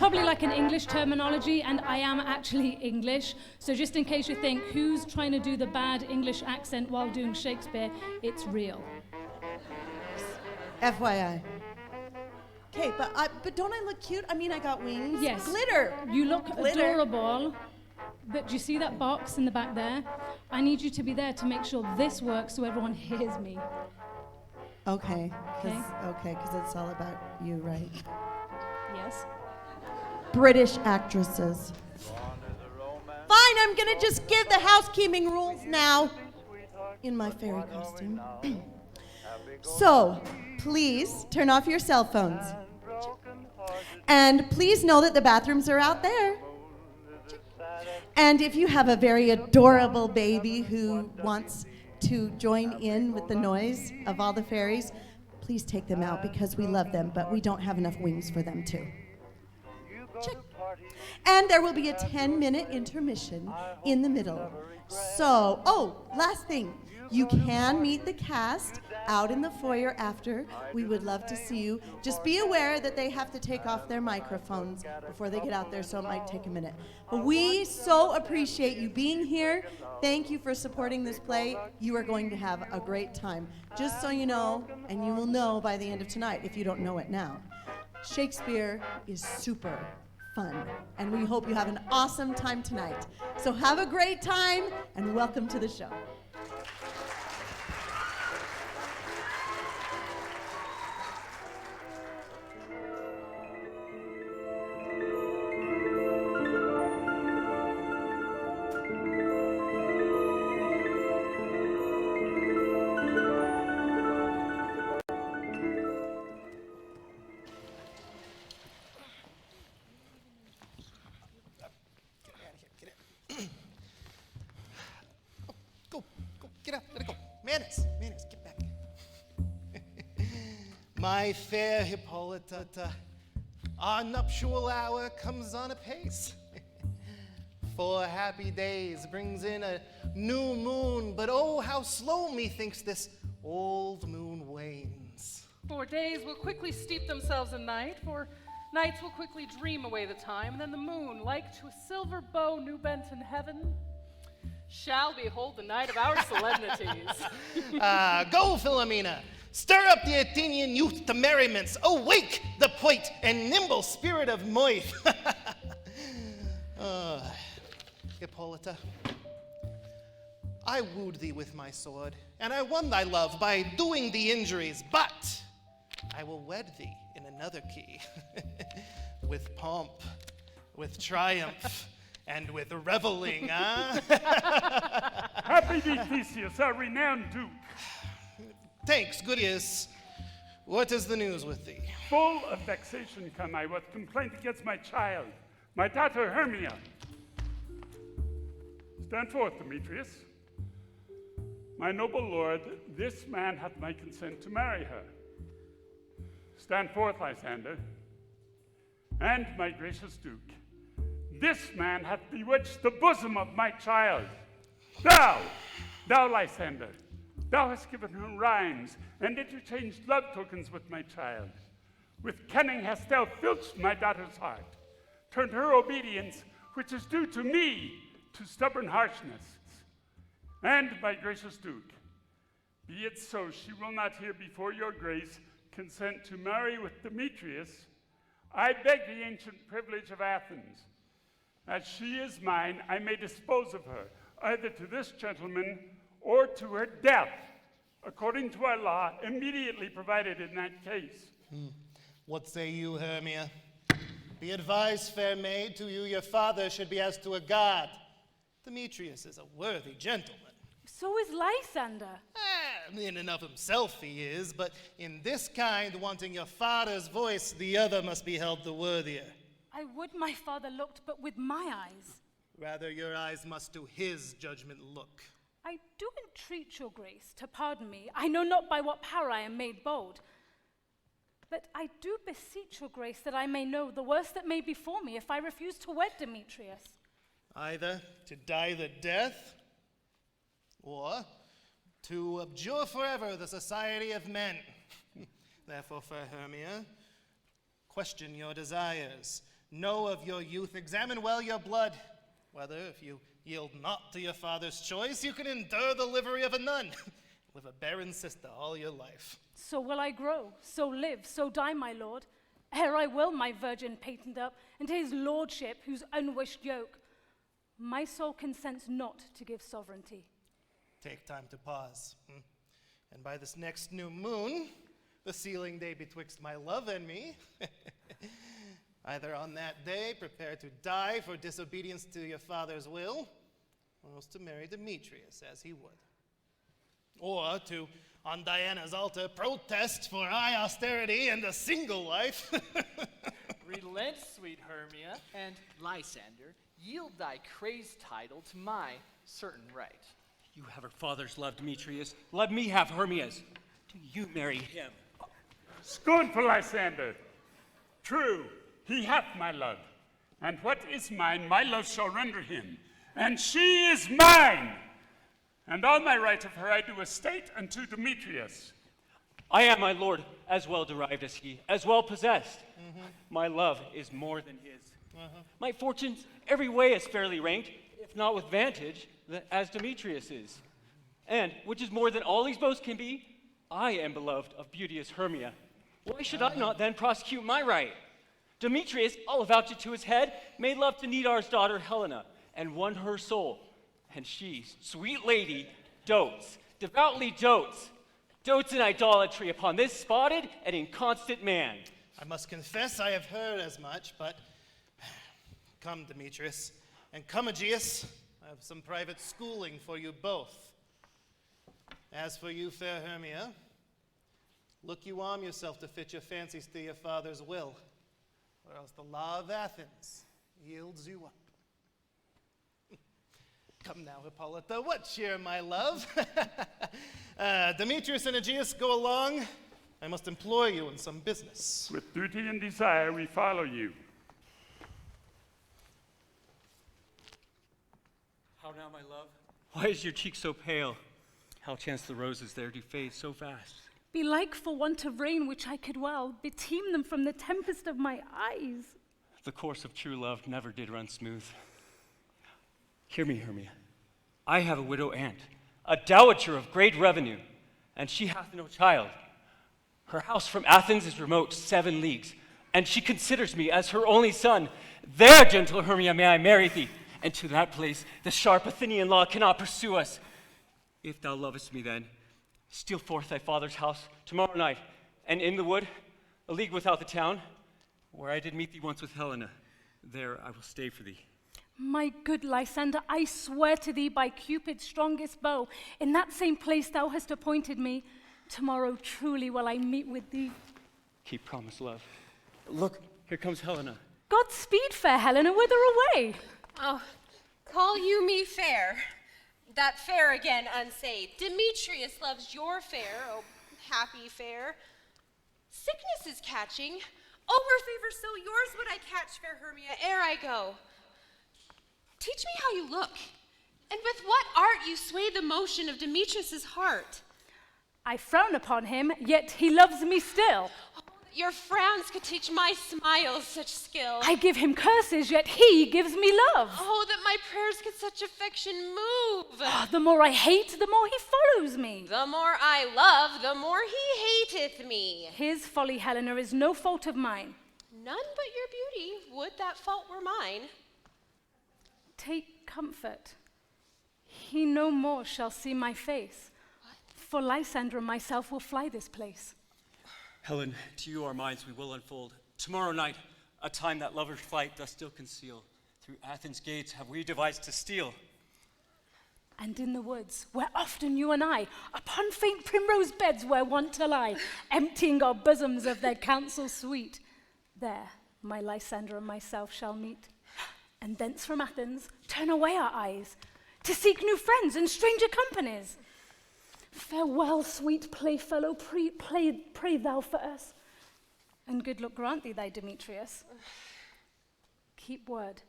probably like an English terminology, and I am actually English. So just in case you think, who's trying to do the bad English accent while doing Shakespeare, it's real. FYI. Okay, but don't I look cute? I mean, I got wings. Yes. Glitter. You look Glitter. adorable. But do you see that box in the back there? I need you to be there to make sure this works so everyone hears me. Okay, because it's all about you, right? Yes. British actresses. Fine, I'm gonna just give the housekeeping rules now in my fairy costume. So, please turn off your cell phones. And please know that the bathrooms are out there. And if you have a very adorable baby who wants to join in with the noise of all the fairies, please take them out because we love them, but we don't have enough wings for them too. Check. And there will be a 10-minute intermission in the middle. So, last thing. You can meet the cast out in the foyer after. We would love to see you. Just be aware that they have to take off their microphones before they get out there, so it might take a minute. But we so appreciate you being here. Thank you for supporting this play. You are going to have a great time. Just so you know, and you will know by the end of tonight if you don't know it now, Shakespeare is super fun, and we hope you have an awesome time tonight. So have a great time, and welcome to the show. Manners, get back. My fair Hippolyta, our nuptial hour comes on apace. 4 happy days brings in a new moon, but oh, how slow methinks this old moon wanes. 4 days will quickly steep themselves in night, 4 nights will quickly dream away the time, and then the moon, like to a silver bow new bent in heaven, shall behold the night of our solemnities. Go, Philomena, stir up the Athenian youth to merriments. Awake the point and nimble spirit of Moith. Hippolyta, I wooed thee with my sword, and I won thy love by doing thee injuries, but I will wed thee in another key, with pomp, with triumph, and with reveling, Happy be Theseus, our renowned duke. Thanks, Goodius. What is the news with thee? Full of vexation come I with complaint against my child, my daughter Hermia. Stand forth, Demetrius. My noble lord, this man hath my consent to marry her. Stand forth, Lysander. And my gracious duke, this man hath bewitched the bosom of my child. Thou, Lysander, thou hast given her rhymes and interchanged love tokens with my child. With cunning hast thou filched my daughter's heart, turned her obedience, which is due to me, to stubborn harshness. And, my gracious duke, be it so she will not here before your grace consent to marry with Demetrius, I beg the ancient privilege of Athens. As she is mine, I may dispose of her, either to this gentleman or to her death, according to our law immediately provided in that case. What say you, Hermia? Be advised, fair maid, to you your father should be as to a god. Demetrius is a worthy gentleman. So is Lysander. In and of himself he is, but in this kind, wanting your father's voice, the other must be held the worthier. I would my father looked, but with my eyes. Rather, your eyes must to his judgment look. I do entreat your grace to pardon me. I know not by what power I am made bold. But I do beseech your grace that I may know the worst that may befall me if I refuse to wed Demetrius. Either to die the death, or to abjure forever the society of men. Therefore, fair Hermia, question your desires. Know of your youth, examine well your blood, whether, if you yield not to your father's choice, you can endure the livery of a nun, live a barren sister all your life. So will I grow, so live, so die, my lord, ere I will my virgin patent up, and to his lordship, whose unwished yoke, my soul consents not to give sovereignty. Take time to pause. And by this next new moon, the sealing day betwixt my love and me, either on that day prepare to die for disobedience to your father's will, or else to marry Demetrius as he would. Or to, on Diana's altar, protest for high austerity and a single life. Relent, sweet Hermia, and Lysander, yield thy crazed title to my certain right. You have her father's love, Demetrius. Let me have Hermia's. Do you marry him? Scornful Lysander! True, he hath my love, and what is mine, my love shall render him, and she is mine! And all my right of her I do estate unto Demetrius. I am, my lord, as well derived as he, as well possessed. My love is more than his. My fortunes every way as fairly ranked, if not with vantage, as Demetrius is. And, which is more than all these boasts can be, I am beloved of beauteous Hermia. Why should I not then prosecute my right? Demetrius, I'll avouch it to his head, made love to Nedar's daughter Helena, and won her soul. And she, sweet lady, dotes, devoutly dotes in idolatry upon this spotted and inconstant man. I must confess I have heard as much, but come, Demetrius, and come, Aegeus. I have some private schooling for you both. As for you, fair Hermia, look you arm yourself to fit your fancies to your father's will, or else the law of Athens yields you up. Come now, Hippolyta, what cheer, my love? Demetrius and Aegeus, go along. I must employ you in some business. With duty and desire we follow you. How now, my love? Why is your cheek so pale? How chance the roses there do fade so fast? Belike for want of rain which I could well beteem them from the tempest of my eyes. The course of true love never did run smooth. Hear me, Hermia. I have a widow aunt, a dowager of great revenue, and she hath no child. Her house from Athens is remote 7 leagues, and she considers me as her only son. There, gentle Hermia, may I marry thee, and to that place the sharp Athenian law cannot pursue us. If thou lovest me then, steal forth thy father's house tomorrow night, and in the wood, a league without the town, where I did meet thee once with Helena, there I will stay for thee. My good Lysander, I swear to thee by Cupid's strongest bow, in that same place thou hast appointed me, tomorrow truly will I meet with thee. Keep promise, love. Look, here comes Helena. Godspeed, fair Helena, whither away? Oh, call you me fair? That fair again unsaved. Demetrius loves your fair, oh happy fair. Sickness is catching. Oh, were favor so yours would I catch, fair Hermia, ere I go. Teach me how you look, and with what art you sway the motion of Demetrius' heart. I frown upon him, yet he loves me still. Oh, that your frowns could teach my smiles such skill. I give him curses, yet he gives me love. Oh, that my prayers could such affection move. The more I hate, the more he follows me. The more I love, the more he hateth me. His folly, Helena, is no fault of mine. None but your beauty, would that fault were mine. Take comfort. He no more shall see my face. What? For Lysander and myself will fly this place. Helen, to you our minds we will unfold. Tomorrow night, a time that lover's flight does still conceal, through Athens' gates have we devised to steal. And in the woods, where often you and I, upon faint primrose beds were wont to lie, emptying our bosoms of their counsel sweet, there my Lysander and myself shall meet. And thence from Athens turn away our eyes, to seek new friends and stranger companies. Farewell, sweet playfellow, pray thou for us. And good luck grant thee, thy Demetrius. Keep word.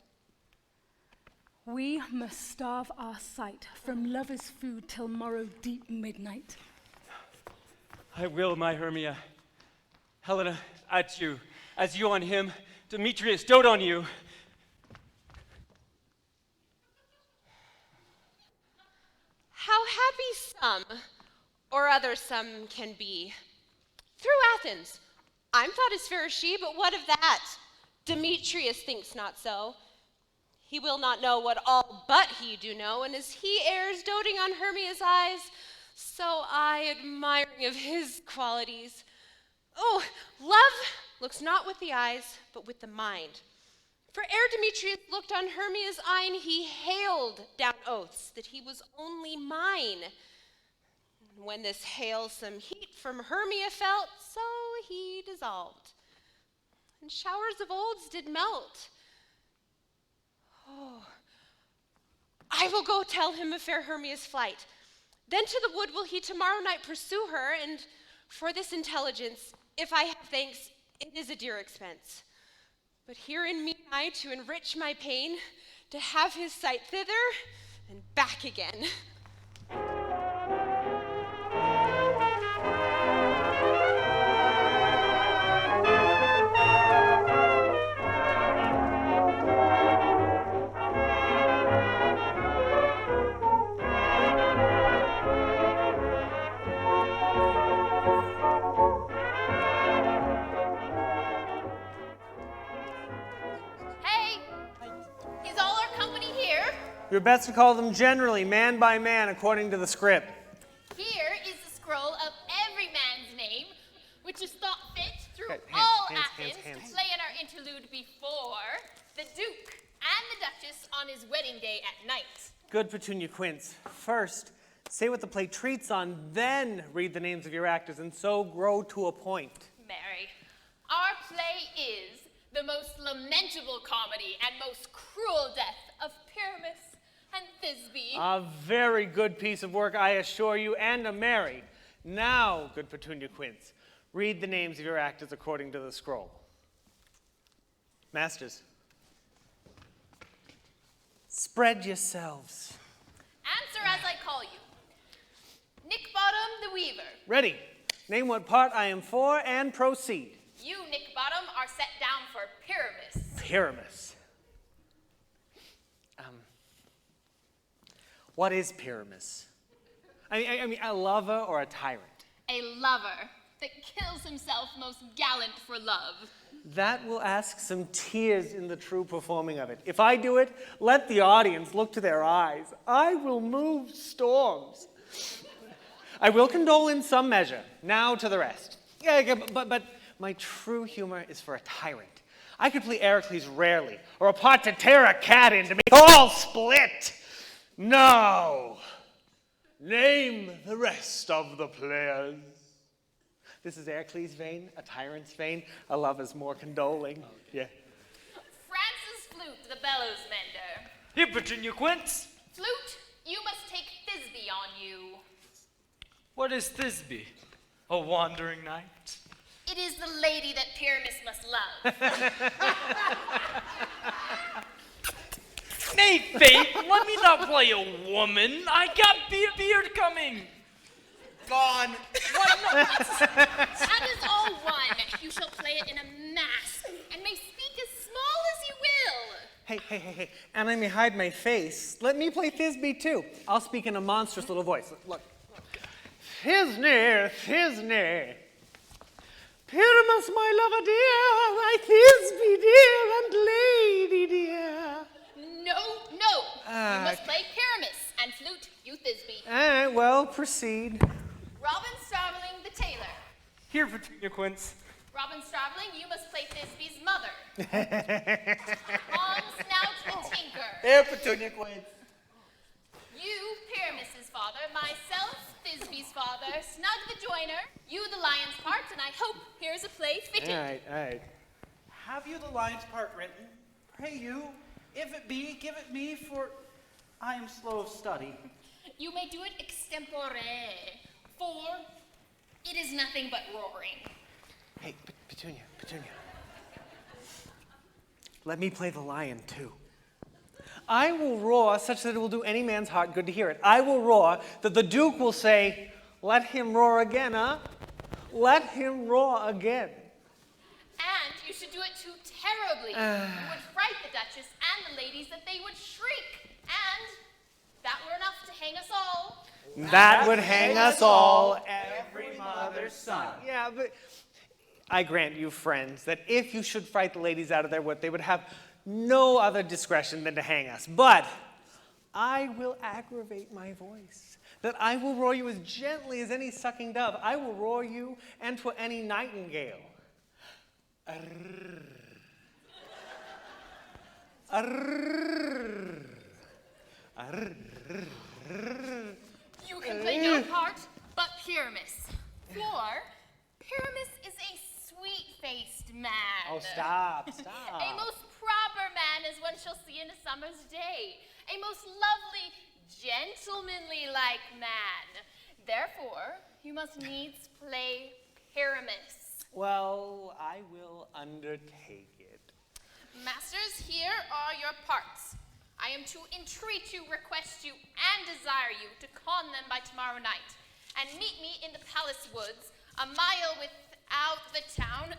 We must starve our sight from lovers' food till morrow deep midnight. I will, my Hermia. Helena, at you, as you on him, Demetrius dote on you. How happy some, or other some can be. Through Athens, I'm thought as fair as she, but what of that? Demetrius thinks not so. He will not know what all but he do know, and as he errs doting on Hermia's eyes, so I admiring of his qualities. Oh, love looks not with the eyes, but with the mind. For ere Demetrius looked on Hermia's eyne, he hailed down oaths that he was only mine. When this hail some heat from Hermia felt, so he dissolved, and showers of olds did melt. Oh, I will go tell him of fair Hermia's flight. Then to the wood will he tomorrow night pursue her, and for this intelligence, if I have thanks, it is a dear expense. But herein mean I to enrich my pain, to have his sight thither and back again. You're best to call them generally, man by man, according to the script. Here is the scroll of every man's name, which is thought fit through Okay, all hands, Athens hands. to play in our interlude before the Duke and the Duchess on his wedding day at night. Good, Petunia Quince. First, say what the play treats on, then read the names of your actors, and so grow to a point. Mary, our play is the most lamentable comedy and most cruel death of Pyramus and Thisbe. A very good piece of work, I assure you, and a merry. Now, good Petunia Quince, read the names of your actors according to the scroll. Masters, spread yourselves. Answer as I call you. Nick Bottom the Weaver. Ready. Name what part I am for and proceed. You, Nick Bottom, are set down for Pyramus. Pyramus. What is Pyramus? I mean, a lover or a tyrant? A lover that kills himself most gallant for love. That will ask some tears in the true performing of it. If I do it, let the audience look to their eyes. I will move storms. I will condole in some measure. Now to the rest. But my true humor is for a tyrant. I could play Heracles rarely, or a part to tear a cat in to make all split. No. Name the rest of the players. This is Heracles' vein, a tyrant's vein, a lover's more condoling. Okay. Yeah. Francis Flute, the bellows mender. Here, Petunia Quince. Flute, you must take Thisbe on you. What is Thisbe? A wandering knight? It is the lady that Pyramus must love. Nay, Faith, let me not play a woman. I got beard coming. Gone. Why not? That is all one. You shall play it in a mask, and may speak as small as you will. Hey. And I may hide my face. Let me play Thisbe too. I'll speak in a monstrous little voice. Look. Thisne. Pyramus, my lover dear, my Thisbe dear and lady dear. No. You must play Pyramus, and Flute, you Thisbe. All right, well, proceed. Robin Starveling, the tailor. Here, Petunia Quince. Robin Starveling, you must play Thisbe's mother. Long Snout, the tinker. Here, Petunia Quince. You, Pyramus's father, myself, Thisbe's father, Snug the joiner, you the lion's part, and I hope here's a play fitting. All right. Have you the lion's part written? Pray you, if it be, give it me, for I am slow of study. You may do it extempore, for it is nothing but roaring. Hey, Petunia. Let me play the lion too. I will roar such that it will do any man's heart good to hear it. I will roar that the Duke will say, let him roar again, huh? Let him roar again. And you should do it to terribly. You would fright the Duchess and the ladies that they would shriek, and that were enough to hang us all. That would hang us all, every mother's son. Yeah, but I grant you, friends, that if you should fright the ladies out of their wit, they would have no other discretion than to hang us. But I will aggravate my voice, that I will roar you as gently as any sucking dove. I will roar you and to any nightingale. Arrrr. Arrrr. Arrrr. You can play no part but Pyramus. For Pyramus is a sweet-faced man. Oh, stop. A most proper man as one shall see in a summer's day. A most lovely, gentlemanly-like man. Therefore, you must needs play Pyramus. Well, I will undertake it. Masters, here are your parts. I am to entreat you, request you, and desire you to con them by tomorrow night, and meet me in the palace woods, a mile without the town,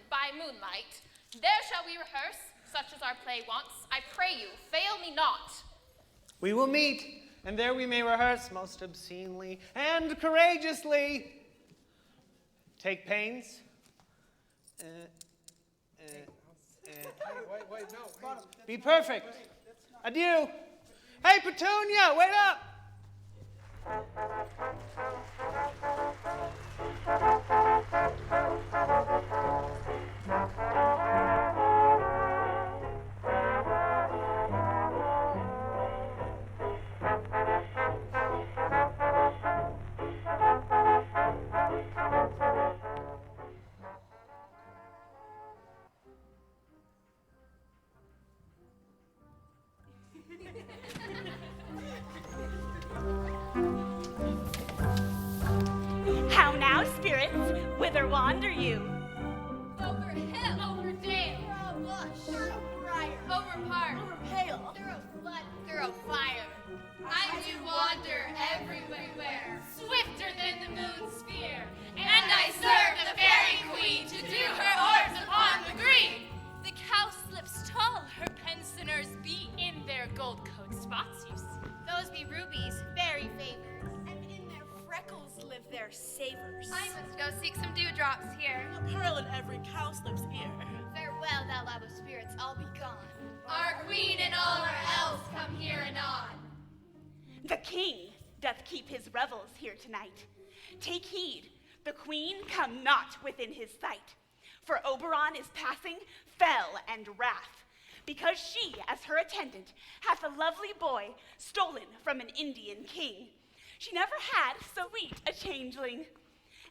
by moonlight. There shall we rehearse, such as our play wants. I pray you, fail me not. We will meet, and there we may rehearse most obscenely and courageously. Take pains. Be perfect. Adieu. Hey, Petunia, wait up. How now, spirits? Whither wander you? Over hill, over dale, through a bush, through a briar, over park, over pale, through a flood, through a fire. I do wander everywhere, swifter than the moon's sphere, and I serve the fairy queen to do her orbs upon the green. The cowslips tall, her pensioners be in their gold coat spots, you see. Those be rubies, fairy favors, and in their freckles live their savors. I must go seek some dewdrops here. A pearl in every cowslip's ear. Farewell, thou love of spirits, all be gone. Our queen and all our elves come here anon. The king doth keep his revels here tonight. Take heed, the queen come not within his sight. For Oberon is passing fell and wrath, because she, as her attendant, hath a lovely boy stolen from an Indian king. She never had so sweet a changeling.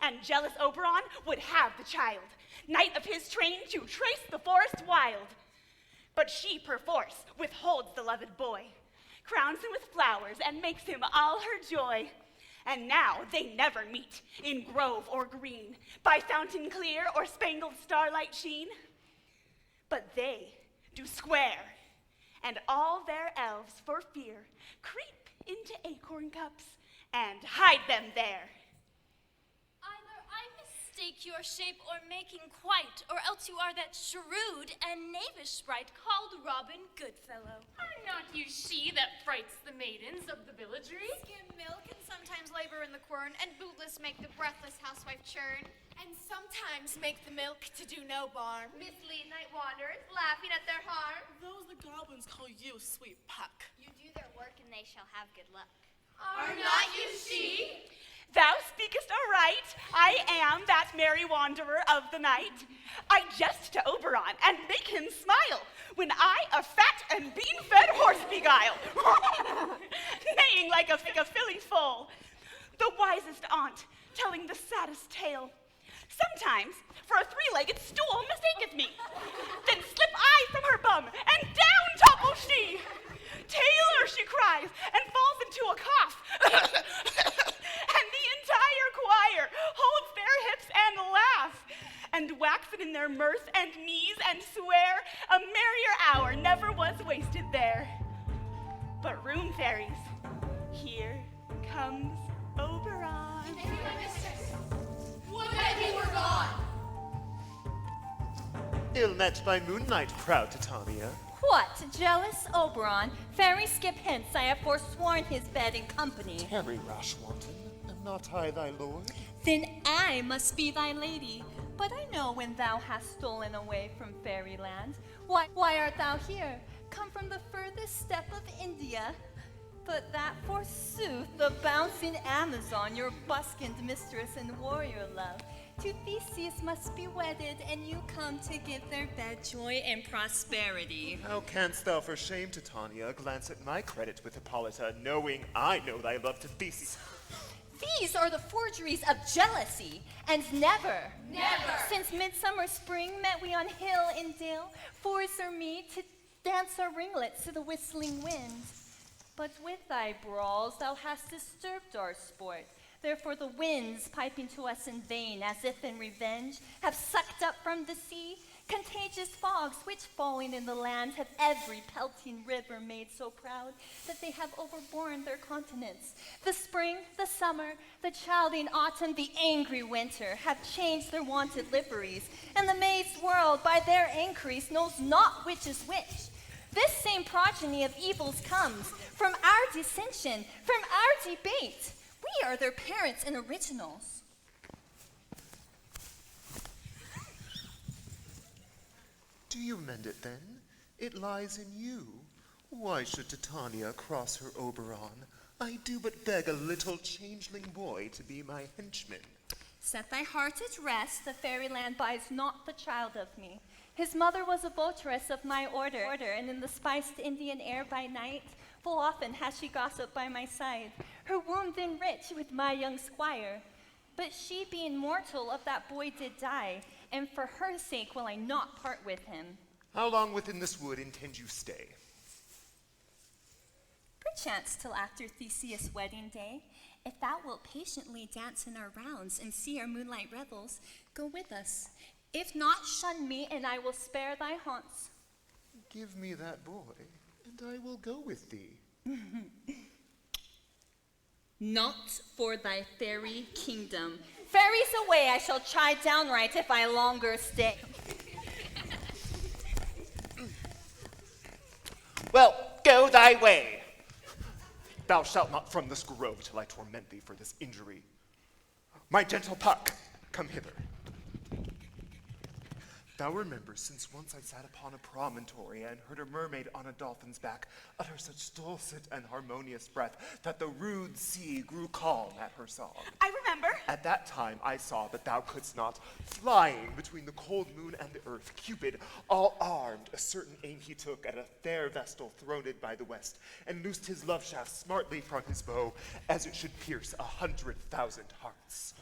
And jealous Oberon would have the child, knight of his train to trace the forest wild. But she perforce withholds the loved boy, crowns him with flowers, and makes him all her joy. And now they never meet in grove or green, by fountain clear or spangled starlight sheen. But they do square, and all their elves for fear creep into acorn cups and hide them there. Either I mistake your shape or making quite, or else you are that shrewd and knavish sprite called Robin Goodfellow. Are not you she that frights the maidens of the villagery? Skim milk and sometimes labor in the quern, and bootless make the breathless housewife churn. And sometimes make the milk to do no barm. Mislead night wanderers, laughing at their harm. Those the goblins call you, sweet Puck. You do their work and they shall have good luck. Are not you she? Thou speakest aright. I am that merry wanderer of the night. I jest to Oberon and make him smile when I a fat and bean-fed horse beguile, neighing like a filly foal. The wisest aunt telling the saddest tale. Sometimes for a three-legged stool mistaketh me. Then slip I from her bum, and down topple she. Tailor, she cries, and falls into a cough. And the entire choir holds their hips and laugh, and waxen in their mirth and knees, and swear a merrier hour never was wasted there. But room fairies, here comes Oberon. Would that he were gone! Ill met by moonlight, proud Titania. What, jealous Oberon? Fairy skip hence, I have forsworn his bed and company. Tarry, rash wanton, am not I thy lord? Then I must be thy lady. But I know when thou hast stolen away from fairyland. Why art thou here? Come from the furthest step of India. But that forsooth the bouncing Amazon, your buskined mistress and warrior love, to Theseus must be wedded, and you come to give their bed joy and prosperity. How canst thou for shame, Titania, glance at my credit with Hippolyta, knowing I know thy love to Theseus? These are the forgeries of jealousy, and never, since midsummer spring met we on hill and dale, forest or mead to dance our ringlets to the whistling wind. But with thy brawls thou hast disturbed our sport. Therefore the winds, piping to us in vain, as if in revenge, have sucked up from the sea contagious fogs, which falling in the land have every pelting river made so proud that they have overborne their continents. The spring, the summer, the childing autumn, the angry winter have changed their wonted liveries, and the maid's world by their increase knows not which is which. This same progeny of evils comes from our dissension, from our debate. We are their parents and originals. Do you mend it then? It lies in you. Why should Titania cross her Oberon? I do but beg a little changeling boy to be my henchman. Set thy heart at rest, the fairyland buys not the child of me. His mother was a votaress of my order, and in the spiced Indian air by night, full often has she gossiped by my side, her womb then rich with my young squire. But she, being mortal, of that boy did die, and for her sake will I not part with him. How long within this wood intend you stay? Perchance till after Theseus' wedding day. If thou wilt patiently dance in our rounds and see our moonlight revels, go with us. If not, shun me, and I will spare thy haunts. Give me that boy, and I will go with thee. Not for thy fairy kingdom. Fairies away, I shall chide downright if I longer stay. Well, go thy way. Thou shalt not from this grove till I torment thee for this injury. My gentle Puck, come hither. Thou remembers, since once I sat upon a promontory and heard a mermaid on a dolphin's back utter such dulcet and harmonious breath that the rude sea grew calm at her song. I remember. At that time I saw that thou couldst not, flying between the cold moon and the earth, Cupid, all armed, a certain aim he took at a fair vestal throned by the west, and loosed his love shaft smartly from his bow, as it should pierce 100,000 hearts.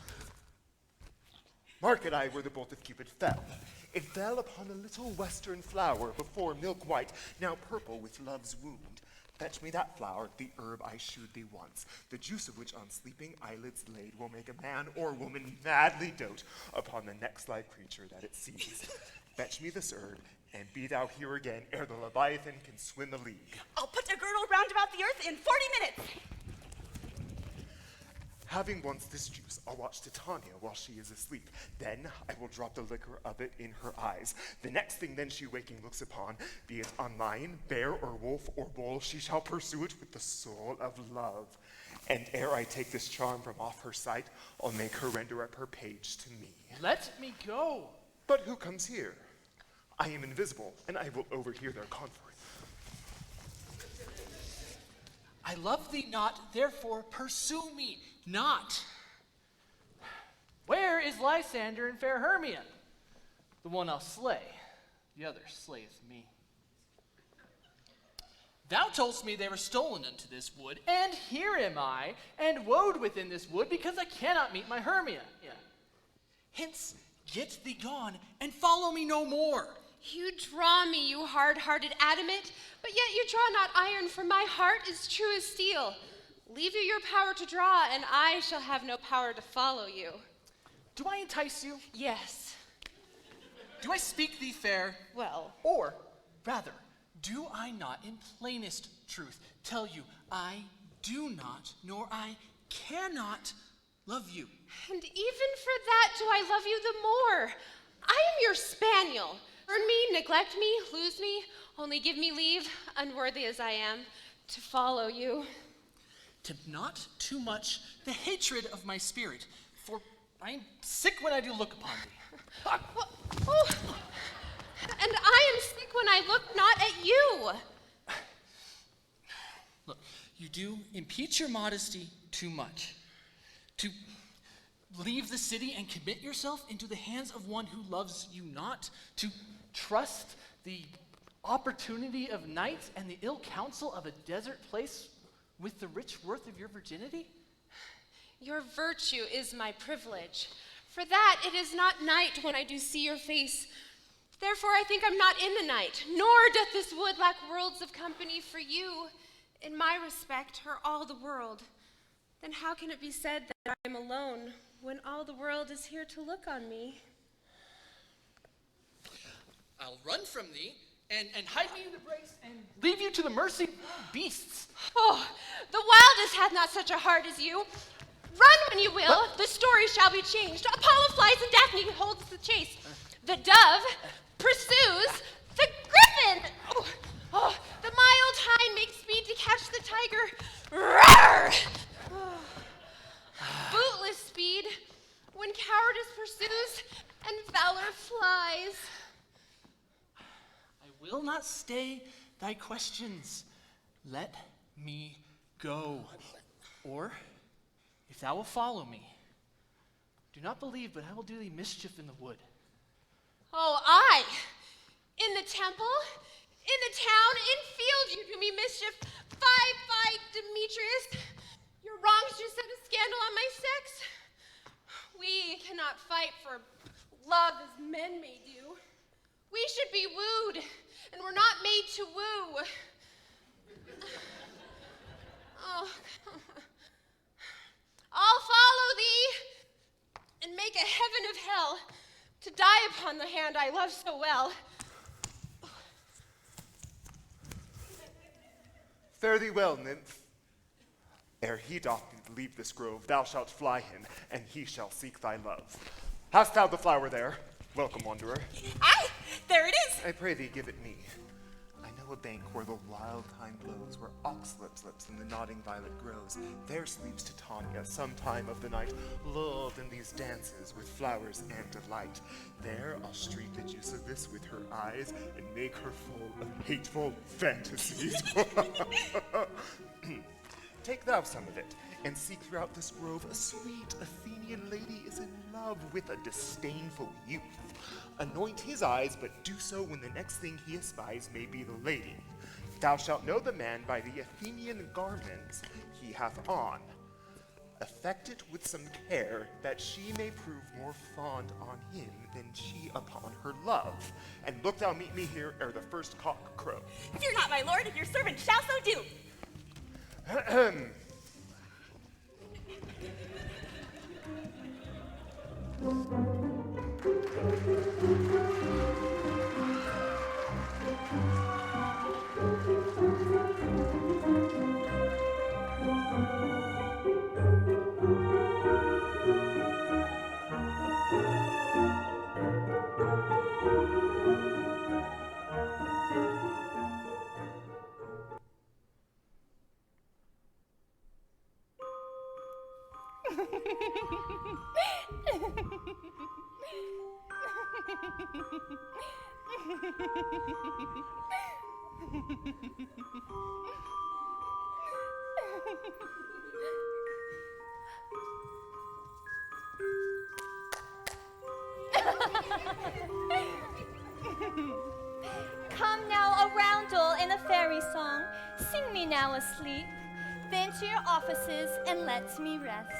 Mark it I where the bolt of Cupid fell. It fell upon a little western flower, before milk white, now purple with love's wound. Fetch me that flower, the herb I shewed thee once, the juice of which on sleeping eyelids laid will make a man or woman madly dote upon the next-like creature that it sees. Fetch me this herb, and be thou here again ere the Leviathan can swim the league. I'll put a girdle round about the earth in 40 minutes. Having once this juice, I'll watch Titania while she is asleep. Then I will drop the liquor of it in her eyes. The next thing then she waking looks upon, be it on lion, bear, or wolf, or bull, she shall pursue it with the soul of love. And ere I take this charm from off her sight, I'll make her render up her page to me. Let me go. But who comes here? I am invisible, and I will overhear their conference. I love thee not, therefore pursue me not. Where is Lysander and fair Hermia? The one I'll slay, the other slayeth me. Thou toldst me they were stolen into this wood, and here am I, and woed within this wood, because I cannot meet my Hermia. Yeah. Hence, get thee gone, and follow me no more. You draw me, you hard-hearted adamant, but yet you draw not iron, for my heart is true as steel. Leave you your power to draw, and I shall have no power to follow you. Do I entice you? Yes. Do I speak thee fair? Well. Or, rather, do I not in plainest truth tell you I do not, nor I cannot love you? And even for that do I love you the more. I am your spaniel. Burn me, neglect me, lose me, only give me leave, unworthy as I am, to follow you. Tempt not too much the hatred of my spirit, for I am sick when I do look upon thee. Oh, and I am sick when I look not at you. Look, you do impeach your modesty too much. To leave the city and commit yourself into the hands of one who loves you not, to trust the opportunity of night and the ill counsel of a desert place with the rich worth of your virginity? Your virtue is my privilege. For that it is not night when I do see your face. Therefore I think I'm not in the night, nor doth this wood lack worlds of company for you. In my respect are all the world. Then how can it be said that I am alone when all the world is here to look on me? I'll run from thee and hide me in the brace and leave you to the mercy of beasts. Oh, the wildest hath not such a heart as you. Run when you will, the story shall be changed. Apollo flies and Daphne holds the chase. The dove pursues the griffin. Oh, the mild hind makes speed to catch the tiger. Roar! Bootless speed when cowardice pursues and valor flies. I will not stay thy questions. Let me go. Or, if thou wilt follow me, do not believe, but I will do thee mischief in the wood. Oh, I, in the temple, in the town, in field, you do me mischief. Fight, Demetrius. Your wrongs do set a scandal on my sex. We cannot fight for love as men may do. We should be wooed, and we're not made to woo. Oh, I'll follow thee and make a heaven of hell to die upon the hand I love so well. Fare thee well, nymph. Ere he doth leave this grove, thou shalt fly him, and he shall seek thy love. Hast thou the flower there? Welcome, wanderer. Aye, there it is. I pray thee, give it me. I know a bank where the wild thyme blows, where oxlips lips and the nodding violet grows. There sleeps Titania some time of the night, lulled in these dances with flowers and delight. There I'll streak the juice of this with her eyes and make her full of hateful fantasies. Take thou some of it, and seek throughout this grove a sweet Athenian lady is in love with a disdainful youth. Anoint his eyes, but do so when the next thing he espies may be the lady. Thou shalt know the man by the Athenian garments he hath on. Affect it with some care, that she may prove more fond on him than she upon her love. And look thou meet me here ere the first cock crow. Fear not, my lord, your servant shall so do. Come now, a roundel in a fairy song. Sing me now asleep. Then to your offices and let me rest.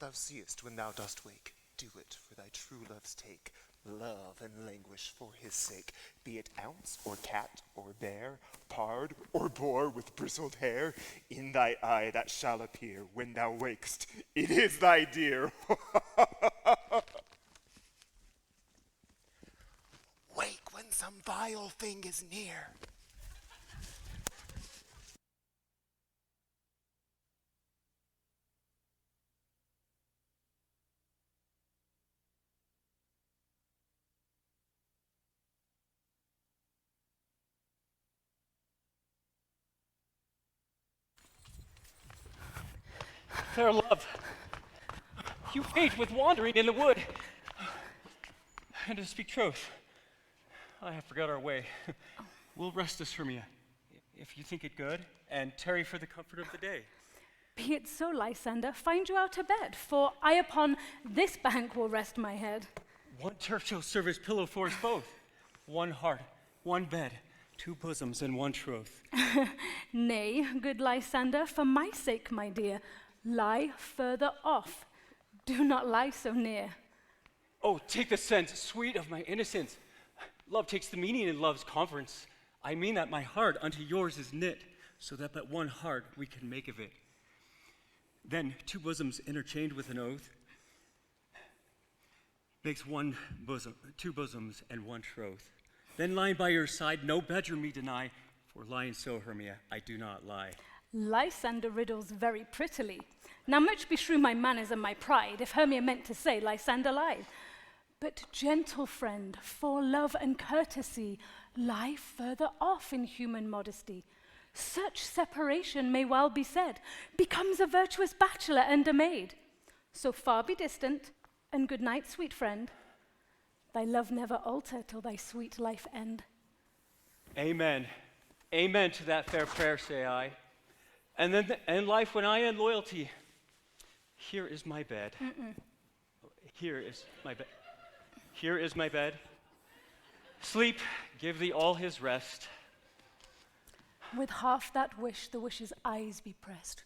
thou seest when thou dost wake, do it for thy true love's take. Love and languish for his sake, be it ounce or cat or bear, pard or boar with bristled hair, in thy eye that shall appear when thou wakest, it is thy dear. Wake when some vile thing is near. Fair love, you hate with wandering in the wood. And to speak truth, I have forgot our way. We'll rest us, Hermia, if you think it good, and tarry for the comfort of the day. Be it so, Lysander, find you out a bed, for I upon this bank will rest my head. One turf shall serve as pillow for us both. One heart, one bed, two bosoms, and one troth. Nay, good Lysander, for my sake, my dear, lie further off. Do not lie so near. Oh, take the sense, sweet of my innocence. Love takes the meaning in love's conference. I mean that my heart unto yours is knit, so that but one heart we can make of it. Then two bosoms interchained with an oath makes one bosom, two bosoms and one troth. Then lying by your side, no bedroom me deny, for lying so, Hermia, I do not lie. Lysander riddles very prettily. Now much beshrew my manners and my pride, if Hermia meant to say Lysander lied. But gentle friend, for love and courtesy, lie further off in human modesty. Such separation may well be said, becomes a virtuous bachelor and a maid. So far be distant, and good night, sweet friend. Thy love never alter till thy sweet life end. Amen. Amen to that fair prayer, say I. And then end life when I end loyalty. Here is my bed. Here is my bed. Here is my bed. Sleep, give thee all his rest. With half that wish, the wish's eyes be pressed.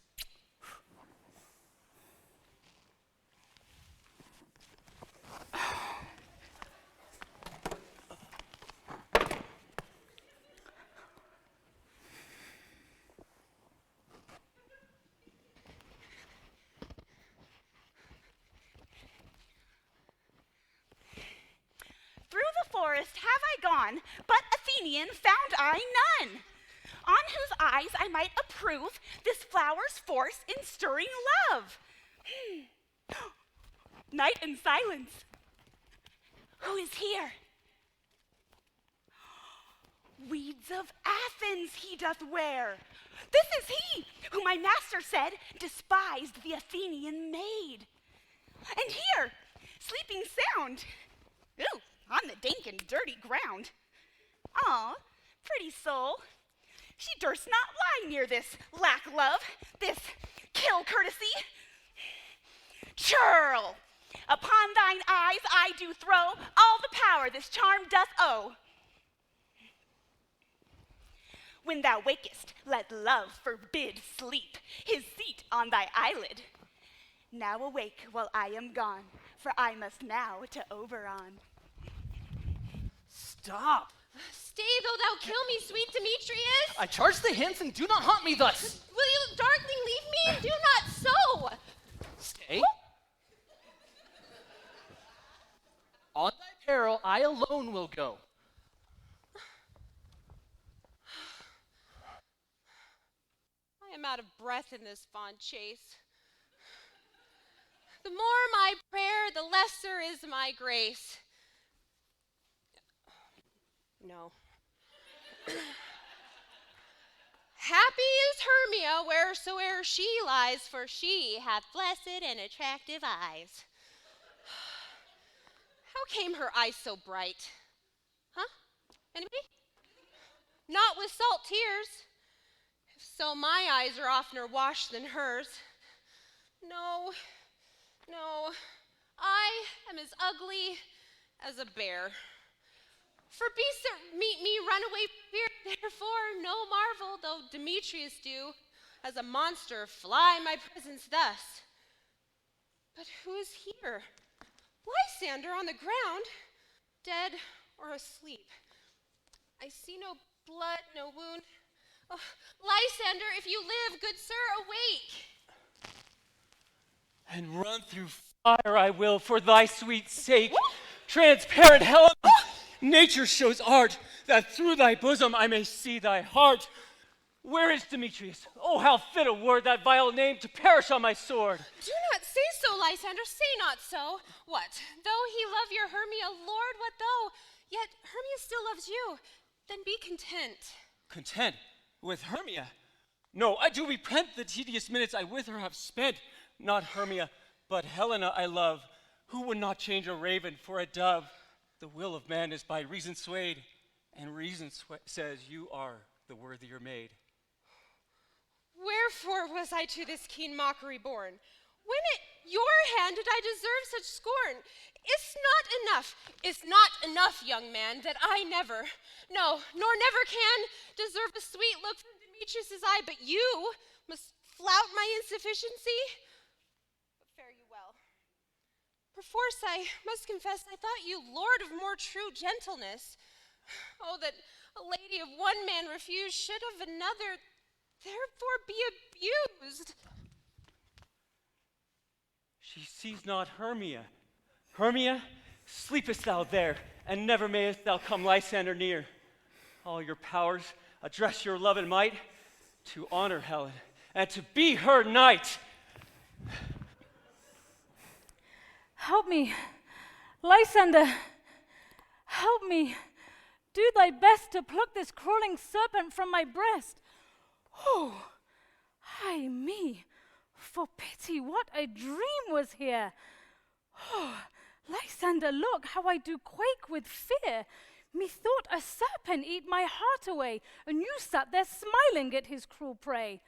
Through the forest have I gone, but Athenian found I none, on whose eyes I might approve this flower's force in stirring love. Night and silence. Who is here? Weeds of Athens he doth wear. This is he, who my master said despised the Athenian maid. And here, sleeping sound, ooh, on the dank and dirty ground. Aw, pretty soul, she durst not lie near this lack love, this kill courtesy. Churl, upon thine eyes I do throw all the power this charm doth owe. When thou wakest, let love forbid sleep his seat on thy eyelid. Now awake while I am gone, for I must now to Oberon. Stop! Stay, though thou kill me, sweet Demetrius. I charge the hints and do not haunt me thus. Will you, darkling, leave me? Do not so. Stay. On thy peril, I alone will go. I am out of breath in this fond chase. The more my prayer, the lesser is my grace. No. Happy is Hermia wheresoe'er she lies, for she hath blessed and attractive eyes. How came her eyes so bright? Huh? Anybody? Not with salt tears. If so, my eyes are oftener washed than hers. No, I am as ugly as a bear. For beasts that meet me run away fear, therefore no marvel, though Demetrius do, as a monster, fly my presence thus. But who is here? Lysander on the ground, dead or asleep. I see no blood, no wound. Oh, Lysander, if you live, good sir, awake. And run through fire I will for thy sweet sake. Transparent Helen, nature shows art, that through thy bosom I may see thy heart. Where is Demetrius? Oh, how fit a word, that vile name, to perish on my sword. Do not say so, Lysander, say not so. What, though he love your Hermia, Lord, what though? Yet Hermia still loves you. Then be content. Content with Hermia? No, I do repent the tedious minutes I with her have spent. Not Hermia, but Helena I love, who would not change a raven for a dove. The will of man is by reason swayed, and reason says you are the worthier maid. Wherefore was I to this keen mockery born? When at your hand did I deserve such scorn? It's not enough, young man, that I never, no, nor never can, deserve a sweet look from Demetrius' eye, but you must flout my insufficiency? But fare you well. Perforce I must confess I thought you lord of more true gentleness. Oh, that a lady of one man refused should of another therefore be abused. She sees not Hermia. Hermia, sleepest thou there, and never mayest thou come Lysander near. All your powers address your love and might to honor Helen and to be her knight. Help me, Lysander, help me. Do thy best to pluck this crawling serpent from my breast. Oh, ay me, for pity, what a dream was here. Oh, Lysander, look how I do quake with fear. Methought a serpent eat my heart away, and you sat there smiling at his cruel prey.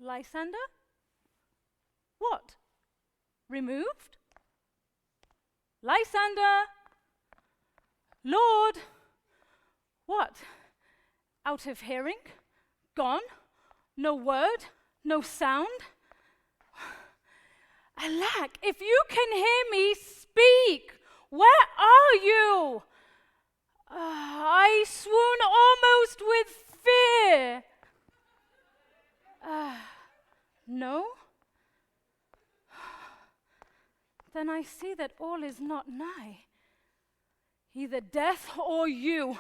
Lysander? What? Removed? Lysander? Lord? What? Out of hearing? Gone? No word? No sound? Alack, if you can hear me, speak. Where are you? I swoon almost with fear. No? Then I see that all is not nigh. Either death or you,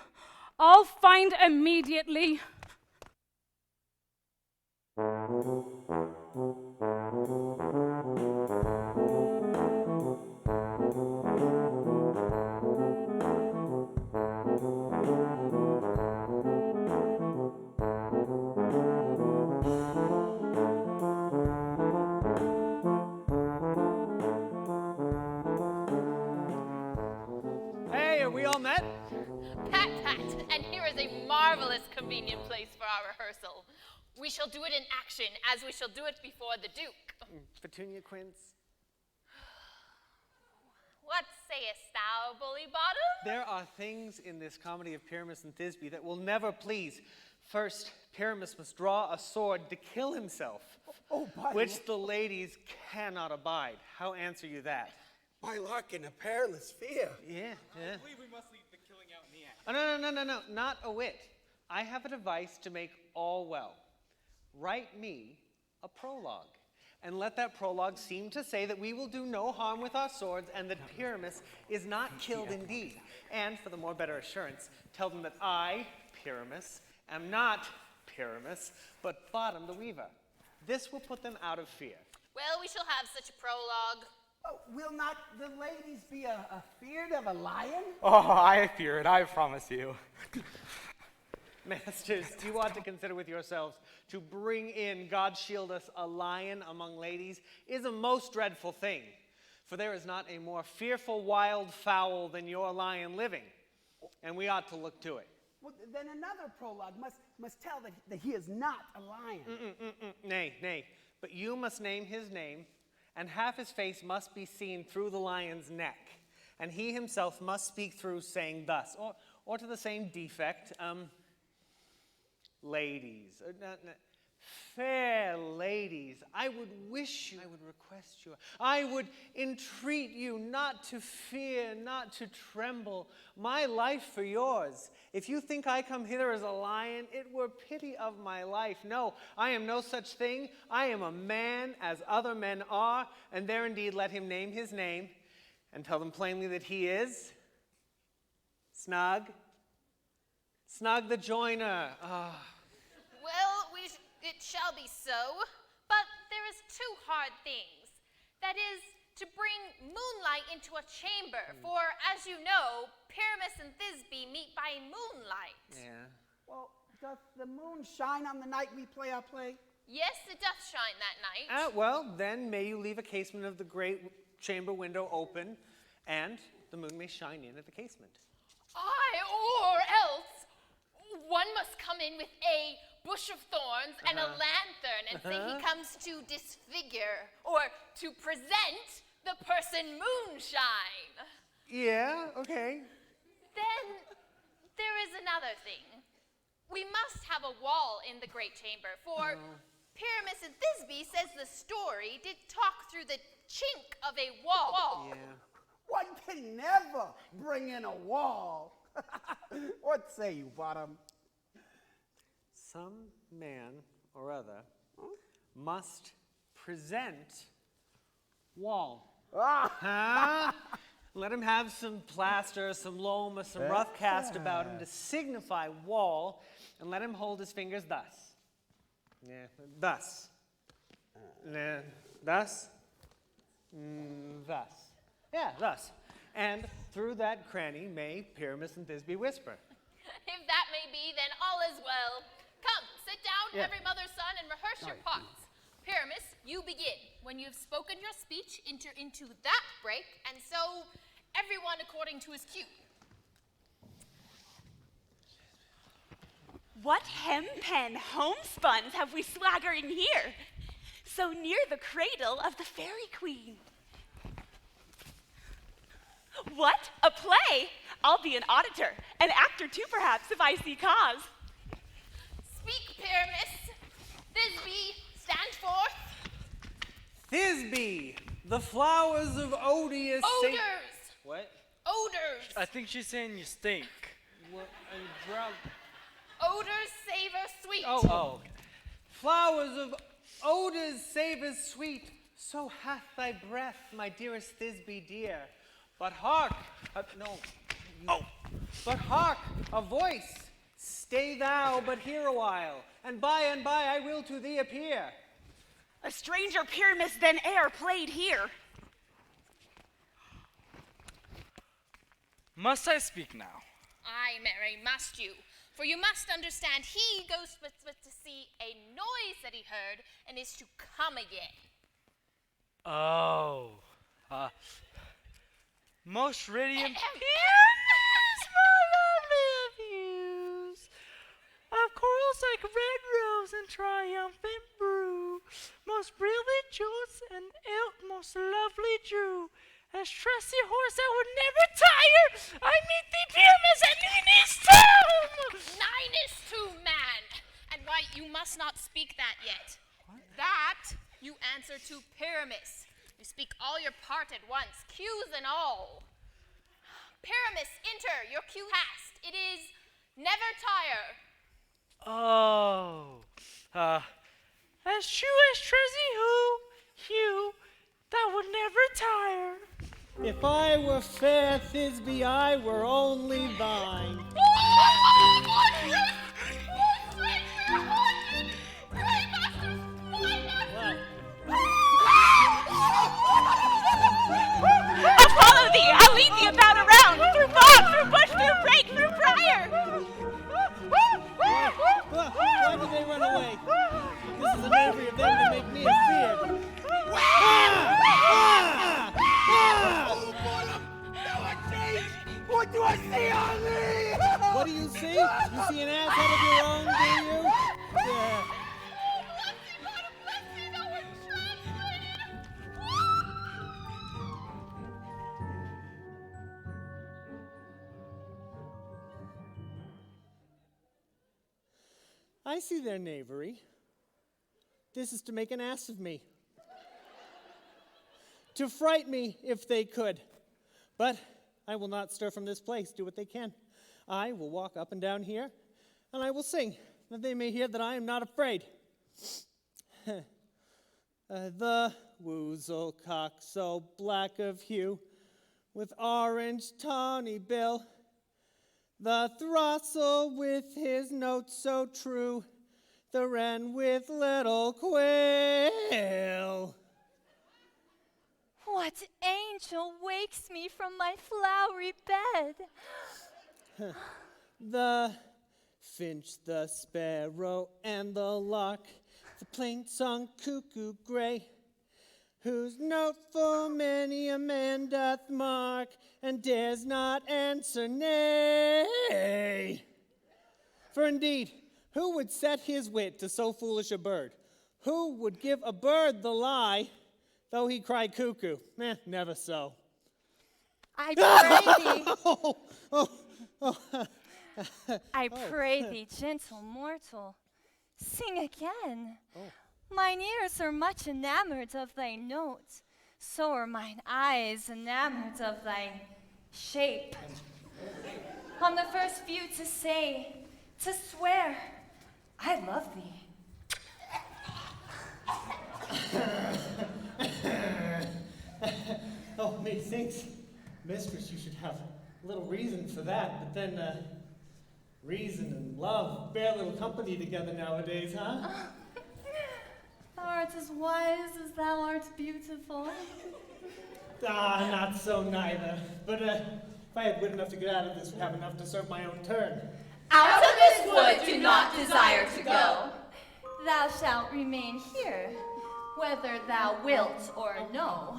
I'll find immediately. Hey, are we all met? Pat, pat, and here is a marvelous convenient place for our rehearsal. We shall do it in action, as we shall do it before the Duke. Petunia Quince. What sayest thou, Bully Bottom? There are things in this comedy of Pyramus and Thisbe that will never please. First, Pyramus must draw a sword to kill himself, which the ladies cannot abide. How answer you that? By larking a perilous fear. Yeah. I believe we must leave the killing out in the end. Oh, no, not a whit. I have a device to make all well. Write me a prologue, and let that prologue seem to say that we will do no harm with our swords, and that Pyramus is not killed indeed. And for the more better assurance, tell them that I, Pyramus, am not Pyramus, but Bottom the Weaver. This will put them out of fear. Well, we shall have such a prologue. Oh, will not the ladies be afeard of a lion? Oh, I fear it, I promise you. Masters, you ought to consider with yourselves to bring in, God shield us, a lion among ladies is a most dreadful thing. For there is not a more fearful wild fowl than your lion living, and we ought to look to it. Well, then another prologue must tell that he is not a lion. Nay, but you must name his name, and half his face must be seen through the lion's neck, and he himself must speak through, saying thus, or to the same defect, ladies. Fair ladies, I would wish you, I would request you, I would entreat you not to fear, not to tremble, my life for yours. If you think I come hither as a lion, it were pity of my life. No, I am no such thing. I am a man as other men are, and there indeed let him name his name, and tell them plainly that he is Snug. Snug the joiner. Ah. Well, it shall be so, but there is two hard things. That is, to bring moonlight into a chamber, for, as you know, Pyramus and Thisbe meet by moonlight. Yeah. Well, doth the moon shine on the night we play our play? Yes, it doth shine that night. Well, then may you leave a casement of the great chamber window open, and the moon may shine in at the casement. Aye, or else one must come in with a bush of thorns and a lantern and say he comes to disfigure or to present the person moonshine. Yeah, okay. Then there is another thing. We must have a wall in the great chamber, for Pyramus and Thisbe says the story did talk through the chink of a wall. Yeah. One can never bring in a wall. What say you, Bottom? Some man or other must present wall. Huh? Let him have some plaster, some loam, or some rough cast about him to signify wall, and let him hold his fingers thus. Yeah, thus. Thus. Thus. Yeah, thus. And through that cranny may Pyramus and Thisbe whisper. If that may be, then all is well. Come, sit down, every mother's son, and rehearse your parts. Pyramus, you begin. When you have spoken your speech, enter into that break, and so everyone according to his cue. What hempen homespuns have we swaggering here, so near the cradle of the fairy queen? What? A play? I'll be an auditor, an actor too, perhaps, if I see cause. Speak, Pyramus. Thisbe, stand forth. Thisbe, the flowers of odious Odors. What? Odors. I think she's saying you stink. What? Odors, savor, sweet. Oh. Flowers of odors, savors sweet, so hath thy breath, my dearest Thisbe dear. But hark, but hark, a voice. Stay thou but here a while, and by I will to thee appear. A stranger Pyramus than e'er played here. Must I speak now? Aye, Mary, must you. For you must understand, he goes but to see a noise that he heard, and is to come again. Oh. Most radiant Pyramus, my lovely views of corals like red rose and triumphant brew, most brilliant jewels and ilk most lovely drew, as trusty horse that would never tire, I meet thee, Pyramus, at Nini's tomb! Ninus tomb, man. And why, you must not speak that yet. What? That you answer to Pyramus. You speak all your part at once, cues and all. Pyramus, enter your cue cast. It is never tire. Oh. As true as Trezzy Hugh, that would never tire. If I were fair Thisbe, I were only thine. I'll follow thee. I'll lead thee about around, through bog, through bush, through brake, through briar. Why did they run away? This is a knavery of them to make me afeard. What do I see on thee? What do you see? You see an ass out of your own, do you? Yeah. I see their knavery. this is to make an ass of me. To fright me if they could. But I will not stir from this place, do what they can. I will walk up and down here, and I will sing, that they may hear that I am not afraid. The woozle cock so black of hue, with orange tawny bill, the throstle with his note so true, the wren with little quill. What angel wakes me from my flowery bed? The finch, the sparrow, and the lark, the plain-song cuckoo gray, whose note full many a man doth mark, and dares not answer nay. For indeed, who would set his wit to so foolish a bird? Who would give a bird the lie, though he cry cuckoo? Never so. I pray thee. I Oh. pray thee, gentle mortal, sing again. Mine ears are much enamored of thy note, so are mine eyes enamored of thy shape. On the first view to say, to swear, I love thee. Oh, methinks, mistress, you should have a little reason for that, but then reason and love bear little company together nowadays, huh? Thou art as wise as thou art beautiful. Not so neither. But if I had wit enough to get out of this, would have enough to serve my own turn. Out of this wood do not desire to go. Thou shalt remain here, whether thou wilt or no.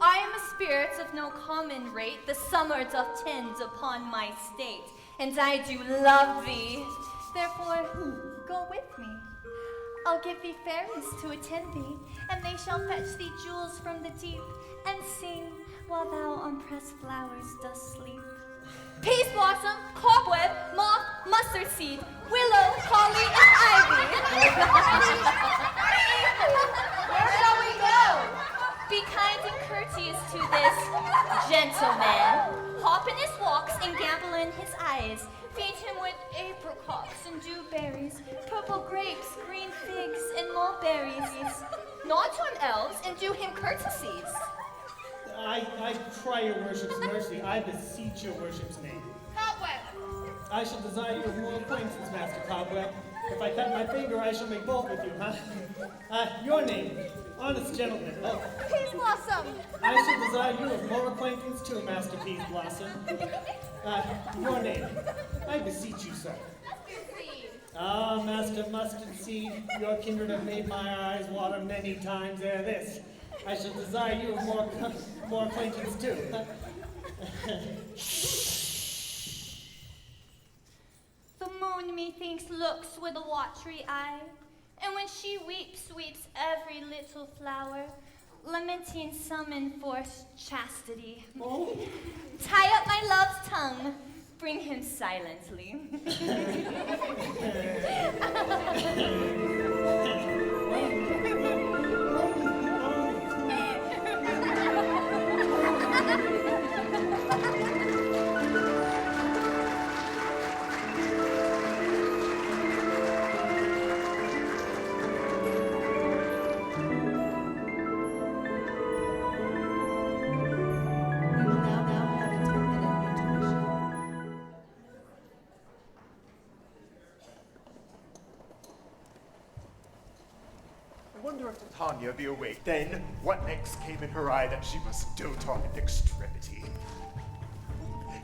I am a spirit of no common rate, the summer doth tend upon my state, and I do love thee. Therefore, go with me. I'll give thee fairies to attend thee, and they shall fetch thee jewels from the deep, and sing while thou on pressed flowers dost sleep. Peace blossom, cobweb, moth, mustard seed, willow, holly, and ivy. Where shall we go? Be kind and courteous to this gentleman. Hop in his walks and gamble in his eyes. Feed him with apricots and dewberries, purple grapes, green figs, and mulberries. Nod to him, elves, and do him courtesies. I cry your worship's mercy. I beseech your worship's name. Cobweb. I shall desire you of more acquaintance, Master Cobweb. If I cut my finger, I shall make both with you, huh? Your name, honest gentleman. Peace Blossom. I shall desire you of more acquaintance too, Master Peace Blossom. Your name, I beseech you, sir. Master Mustard Seed, your kindred have made my eyes water many times ere this. I shall desire you of more acquaintance too. The moon, methinks, looks with a watery eye, and when she weeps, weeps every little flower, lamenting some enforced chastity. Oh. Tie up my love's tongue, bring him silently. I wonder if Titania be awake. Then, what next came in her eye that she must dote on in extremity?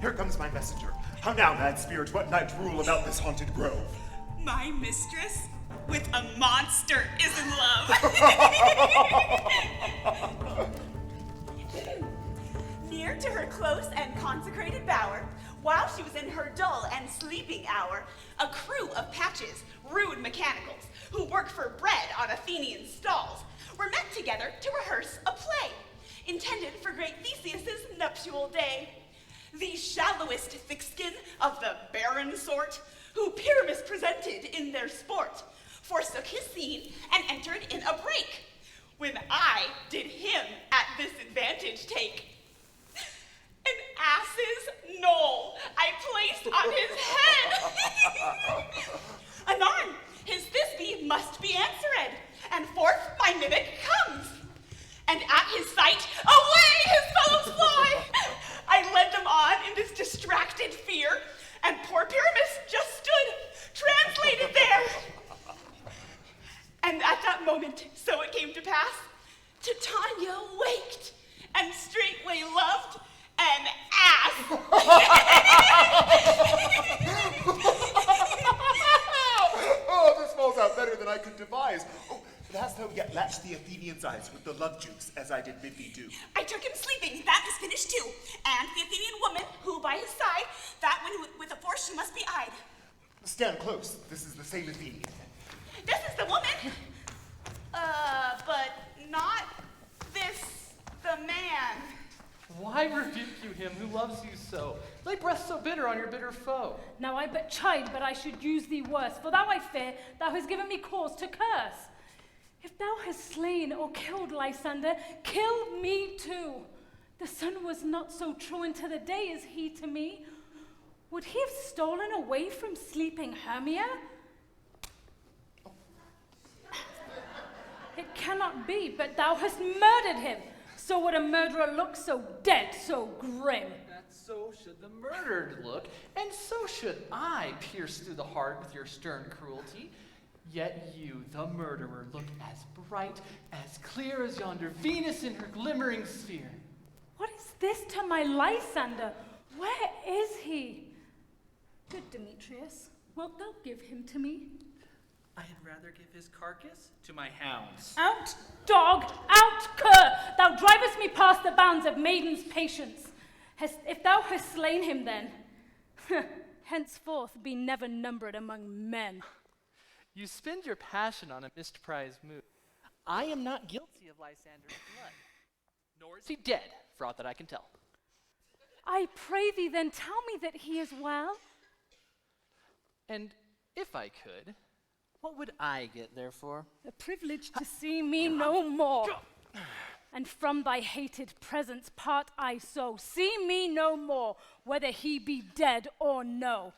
Here comes my messenger. How now, mad spirit, what night rule about this haunted grove? My mistress with a monster is in love. Near to her close and consecrated bower, while she was in her dull and sleeping hour, a crew of patches, rude mechanicals, who worked for bread on Athenian stalls, were met together to rehearse a play, intended for great Theseus's nuptial day. The shallowest thick-skin of the barren sort, who Pyramus presented in their sport, forsook his scene, and entered in a break. When I did him at this advantage take, an ass's knoll I placed on his head. Anon, his Thisbe must be answered, and forth my mimic comes. And at his sight, away his fellows fly. I led them on in this distracted fear, and poor Pyramus just stood, translated there. And at that moment, so it came to pass, Titania waked, and straightway loved an ass. Oh, this falls out better than I could devise. Oh, but hast thou yet latched the Athenian's eyes with the love juice, as I did bid thee do? I took him sleeping, that is finished too. And the Athenian woman, who by his side, that one with a force she must be eyed. Stand close, this is the same Athenian. This is the woman. But not this, the man. Why rebuke you him who loves you so? Lay breath so bitter on your bitter foe. Now I but chide, but I should use thee worse. For thou, I fear, thou hast given me cause to curse. If thou hast slain or killed Lysander, kill me too. The sun was not so true unto the day as he to me. Would he have stolen away from sleeping Hermia? It cannot be, but thou hast murdered him. So would a murderer look so dead, so grim. That so should the murdered look, and so should I pierce through the heart with your stern cruelty. Yet you, the murderer, look as bright, as clear as yonder Venus in her glimmering sphere. What is this to my Lysander? Where is he? Good Demetrius, wilt thou give him to me? I had rather give his carcass to my hounds. Out, dog, out, cur! Thou drivest me past the bounds of maiden's patience. If thou hast slain him then, henceforth be never numbered among men. You spend your passion on a misprized mood. I am not guilty of Lysander's blood, nor is he dead, for aught that I can tell. I pray thee then tell me that he is well. And if I could, what would I get therefore? The privilege to see me no more. And from thy hated presence part I so. See me no more, whether he be dead or no.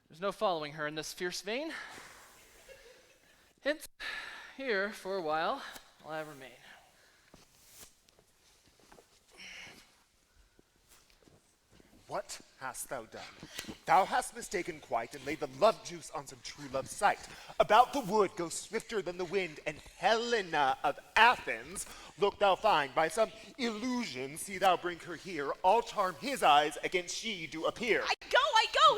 There's no following her in this fierce vein. Hence, here for a while will I remain. What hast thou done? Thou hast mistaken quite, and laid the love juice on some true love's sight. About the wood go swifter than the wind, and Helena of Athens, look thou find, by some illusion see thou bring her here, all charm his eyes against she do appear. I go,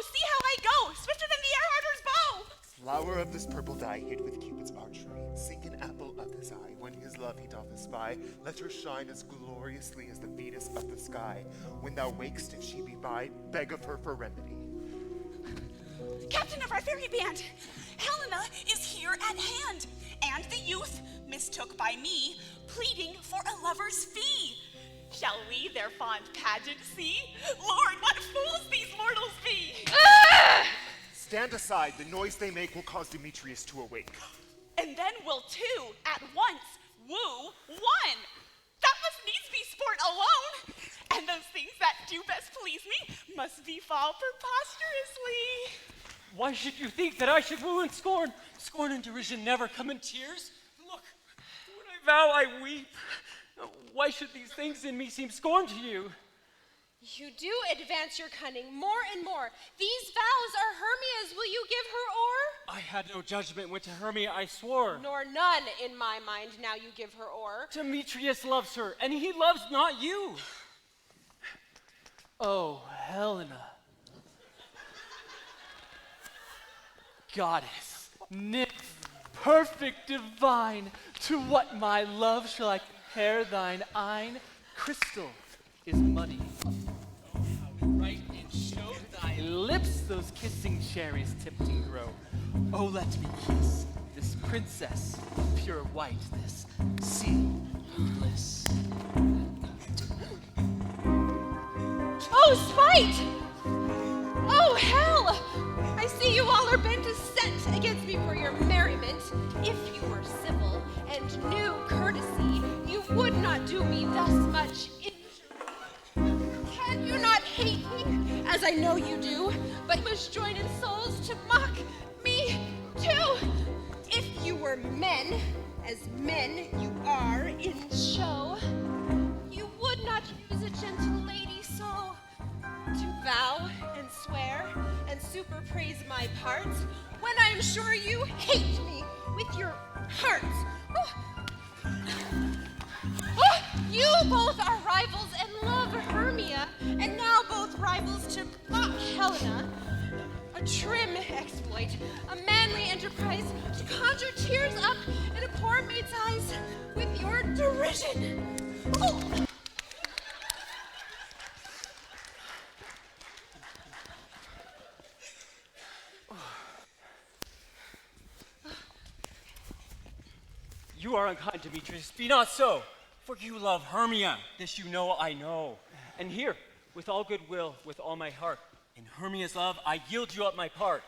see how I go, swifter than the air-arter's bow. Flower of this purple dye, hid with Cupid's archery, sink an apple of his eye, when his love he doth espy, let her shine as gloriously as the Venus of the sky. When thou wakest, if she be by, beg of her for remedy. Captain of our fairy band, Helena is here at hand, and the youth, mistook by me, pleading for a lover's fee. Shall we their fond pageant see? Lord, what fools these mortals be! Stand aside, the noise they make will cause Demetrius to awake. And then will two at once woo one. That must needs be sport alone. And those things that do best please me must befall preposterously. Why should you think that I should woo and scorn? Scorn and derision never come in tears. Look, when I vow I weep. Why should these things in me seem scorn to you? You do advance your cunning more and more. These vows are Hermia's. Will you give her o'er? I had no judgment when to Hermia I swore. Nor none in my mind now you give her o'er. Demetrius loves her, and he loves not you. Oh, Helena. Goddess, nymph, perfect divine, to what my love shall I compare thine eyne? Crystal is money. Oh, how bright and show thy lips, those kissing cherries tempting grow. Oh, let me kiss this princess, pure white, this sea of bliss. Oh, spite! Oh, hell! I see you all are bent as set against me for your merriment. If you were civil and knew courtesy, you would not do me thus much injury. Can you not hate me, as I know you do, but must join in souls to mock me too? If you were men, as men you are in show, you would not use a gentle lady so to vow and swear and super praise my parts when I am sure you hate me with your hearts. Oh, you both are rivals and love Hermia, and now both rivals to mock Helena. A trim exploit, a manly enterprise to conjure tears up in a poor maid's eyes with your derision. Oh. You are unkind, Demetrius. Be not so, for you love Hermia. This you know, I know. And here, with all goodwill, with all my heart, in Hermia's love, I yield you up my part,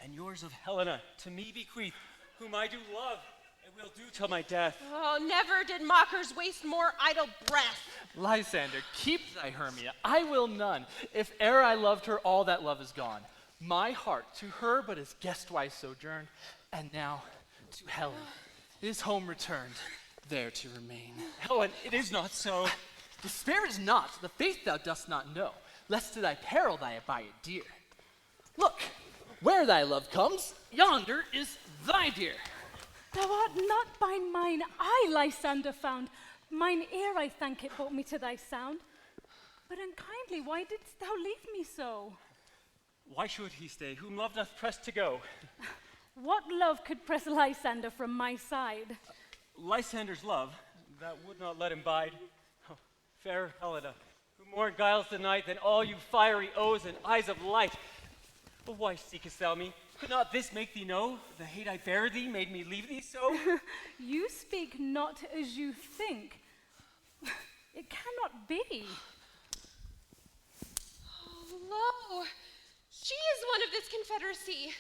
and yours of Helena to me bequeath, whom I do love, and will do till my death. Oh, never did mockers waste more idle breath. Lysander, keep thy Hermia. I will none. If e'er I loved her, all that love is gone. My heart to her but as guest-wise sojourned, and now to Helen. Is home returned, there to remain. Helen, it is not so. Despair is not, the faith thou dost not know, lest to thy peril thy abide dear. Look, where thy love comes, yonder is thy dear. Thou art not by mine eye, Lysander, found. Mine ear, I thank it, brought me to thy sound. But unkindly, why didst thou leave me so? Why should he stay, whom love doth press to go? What love could press Lysander from my side? Lysander's love, that would not let him bide. Oh, fair Helena, who more guiles the night than all you fiery O's and eyes of light. But why seekest thou me? Could not this make thee know the hate I bear thee made me leave thee so? You speak not as you think. It cannot be. Oh, lo, she is one of this confederacy.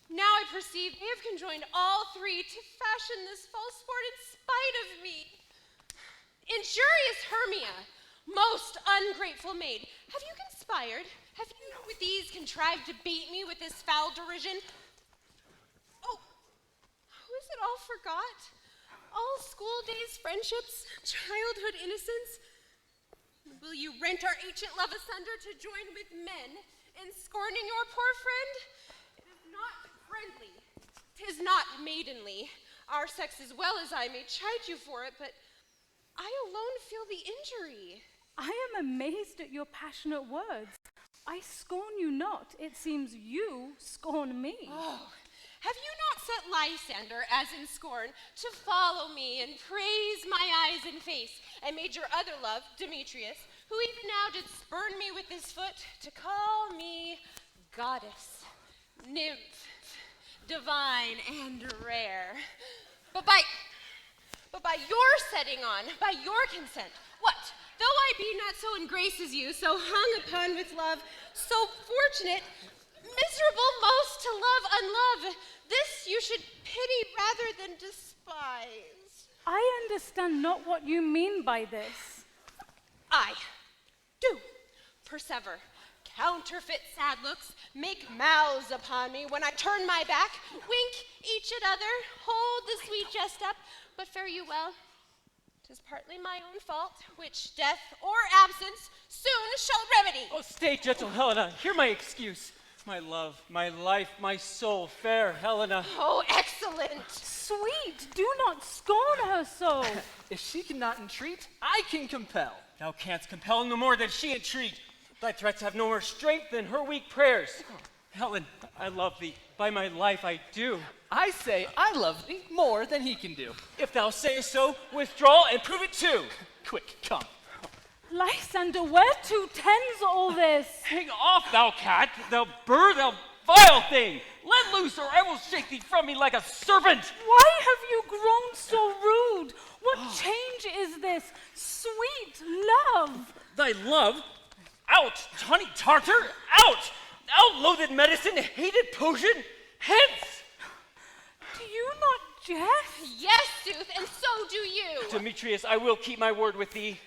Now I perceive they have conjoined all three to fashion this false sport in spite of me. Injurious Hermia, most ungrateful maid, have you conspired? Have you with ease contrived to beat me with this foul derision? Oh, is it all forgot? All school days, friendships, childhood innocence? Will you rent our ancient love asunder to join with men in scorning your poor friend? It is not friendly, 'tis not maidenly. Our sex as well as I may chide you for it, but I alone feel the injury. I am amazed at your passionate words. I scorn you not. It seems you scorn me. Oh, have you not set Lysander, as in scorn, to follow me and praise my eyes and face, and made your other love, Demetrius, who even now did spurn me with his foot, to call me goddess, nymph, divine and rare? But by your setting on, by your consent, what? Though I be not so in grace as you, so hung upon with love, so fortunate, miserable most to love unlove, this you should pity rather than despise. I understand not what you mean by this. I do persever. Counterfeit sad looks, make mouths upon me when I turn my back, wink each at other, hold the sweet jest up, but fare you well. 'Tis partly my own fault, which death or absence soon shall remedy. Oh, stay, gentle Helena, hear my excuse. My love, my life, my soul, fair Helena. Oh, excellent. Sweet, do not scorn her so. If she cannot entreat, I can compel. Thou canst compel no more than she entreat. Thy threats have no more strength than her weak prayers. Helen, I love thee. By my life I do. I say I love thee more than he can do. If thou sayest so, withdraw and prove it too. Quick, come. Lysander, where to tends all this? Hang off, thou cat, thou bird, thou vile thing. Let loose, or I will shake thee from me like a serpent. Why have you grown so rude? What change is this? Sweet love. Thy love? Out, Johnny Tartar, out! Out, loathed medicine, hated potion, hence! Do you not jest? Yes, Sooth, and so do you. Demetrius, I will keep my word with thee.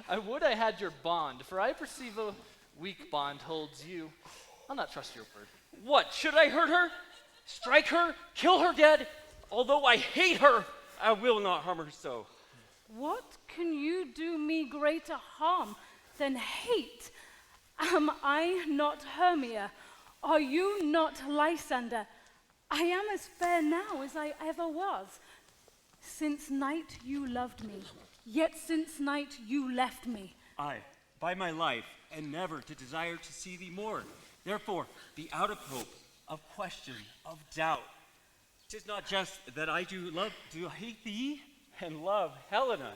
I would I had your bond, for I perceive a weak bond holds you. I'll not trust your word. What, should I hurt her? Strike her? Kill her dead? Although I hate her, I will not harm her so. What can you do me greater harm than hate? Am I not Hermia? Are you not Lysander? I am as fair now as I ever was. Since night you loved me, yet since night you left me. I, by my life, and never to desire to see thee more. Therefore, be out of hope, of question, of doubt. 'Tis not just that I do hate thee, and love Helena.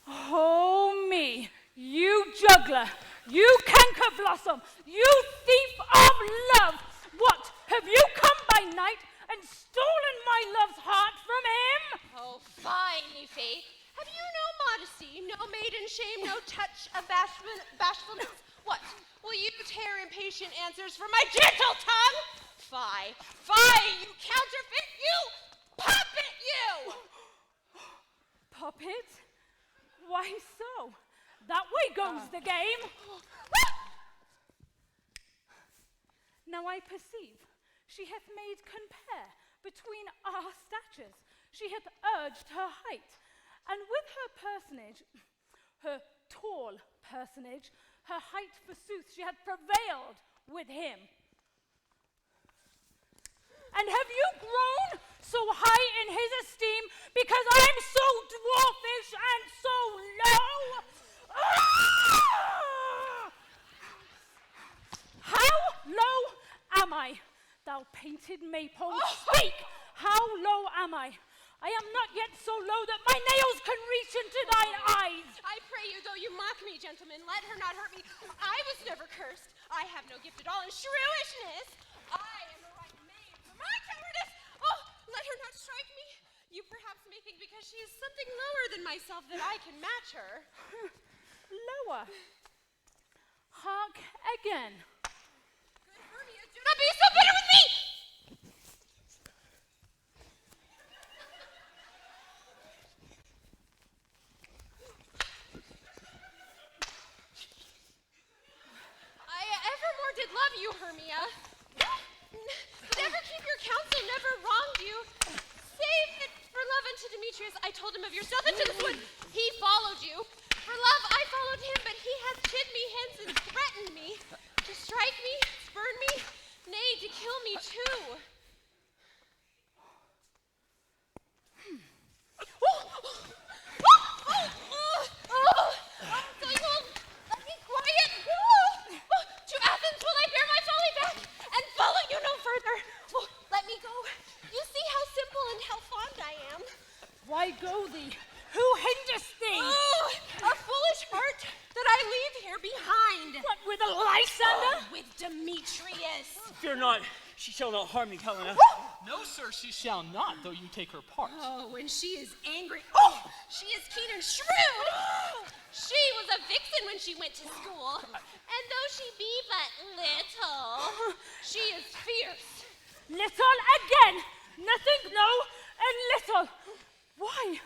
Oh me, you juggler, you canker blossom, you thief of love! What, have you come by night and stolen my love's heart from him? Oh, fie, Nephi. Have you no modesty, no maiden shame, no touch of bashfulness? What, will you tear impatient answers from my gentle tongue? Fie, fie, you counterfeit, you puppet, you! Puppet? Why so? That way goes the game. Now I perceive she hath made compare between our statures. She hath urged her height, and with her personage, her tall personage, her height forsooth, she hath prevailed with him. And have you grown so high in his esteem because I'm so dwarfish and so low? Ah! How low am I? Thou painted maypole, speak! How low am I? I am not yet so low that my nails can reach into thine eyes. I pray you, though you mock me, gentlemen, let her not hurt me. I was never cursed. I have no gift at all in shrewishness. I am the right maid for my cowardice. Oh, let her not strike me. You perhaps may think because she is something lower than myself that I can match her. Lower. Hark again. Good Hermia, do not be so bitter with me! I evermore did love you, Hermia. Never keep your counsel, never wronged you. Save it for love unto Demetrius. I told him of yourself into this wood. He followed you. For love, I followed him, but he hath chid me hence and threatened me to strike me, spurn me, nay, to kill me too. So you will let me quiet? To Athens will I bear my folly back and follow you no further. Let me go. You see how simple and how fond I am. Why go thee? Who hinders thee? A foolish heart that I leave here behind. What, with a Lysander? With Demetrius. Fear not, she shall not harm thee, Helena. No, sir, she shall not, though you take her part. Oh, when she is angry. She is keen and shrewd. She was a vixen when she went to school. And though she be but little, she is fierce. Little again. Nothing low and little. Why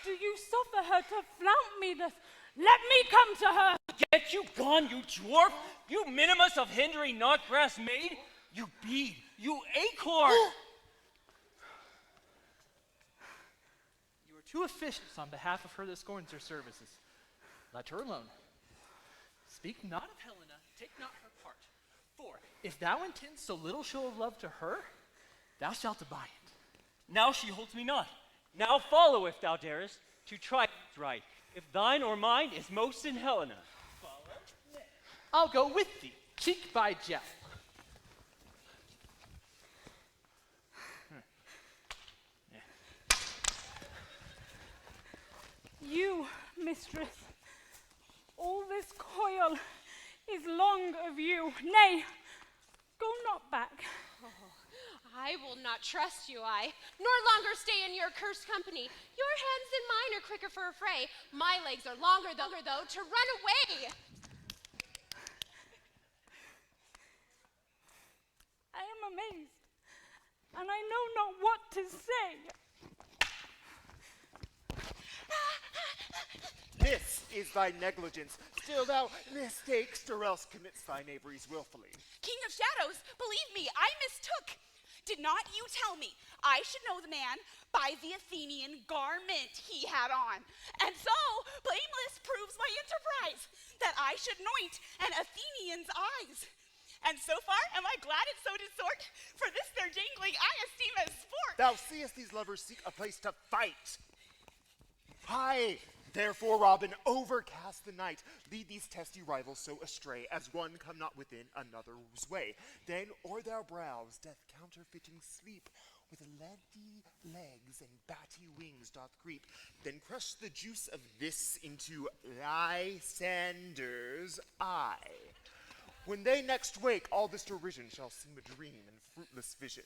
do you suffer her to flout me thus? Let me come to her. Get you gone, you dwarf! You minimus of hindering not grass maid! You bead! You acorn! You are too officious on behalf of her that scorns her services. Let her alone. Speak not of Helena, take not her part. For if thou intend so little show of love to her, thou shalt abide it. Now she holds me not. Now follow, if thou darest, to try what's right. If thine or mine is most in Helena. Follow? I'll go with thee, cheek by jowl. You, mistress, all this coil is long of you. Nay, go not back. I will not trust you, nor longer stay in your cursed company. Your hands and mine are quicker for a fray. My legs are longer, though, to run away. amazed, and I know not what to say. This is thy negligence. Still thou mistakest, or else commits thy knaveries willfully. King of Shadows, believe me, I mistook. Did not you tell me I should know the man by the Athenian garment he had on? And so, blameless proves my enterprise, that I should anoint an Athenian's eyes. And so far am I glad it so did sort, for this their jangling I esteem as sport. Thou seest these lovers seek a place to fight. Aye, therefore, Robin, overcast the night. Lead these testy rivals so astray, as one come not within another's way. Then o'er their brows death counterfeiting sleep, with leaden legs and batty wings doth creep. Then crush the juice of this into Lysander's eye. When they next wake, all this derision shall seem a dream and fruitless vision.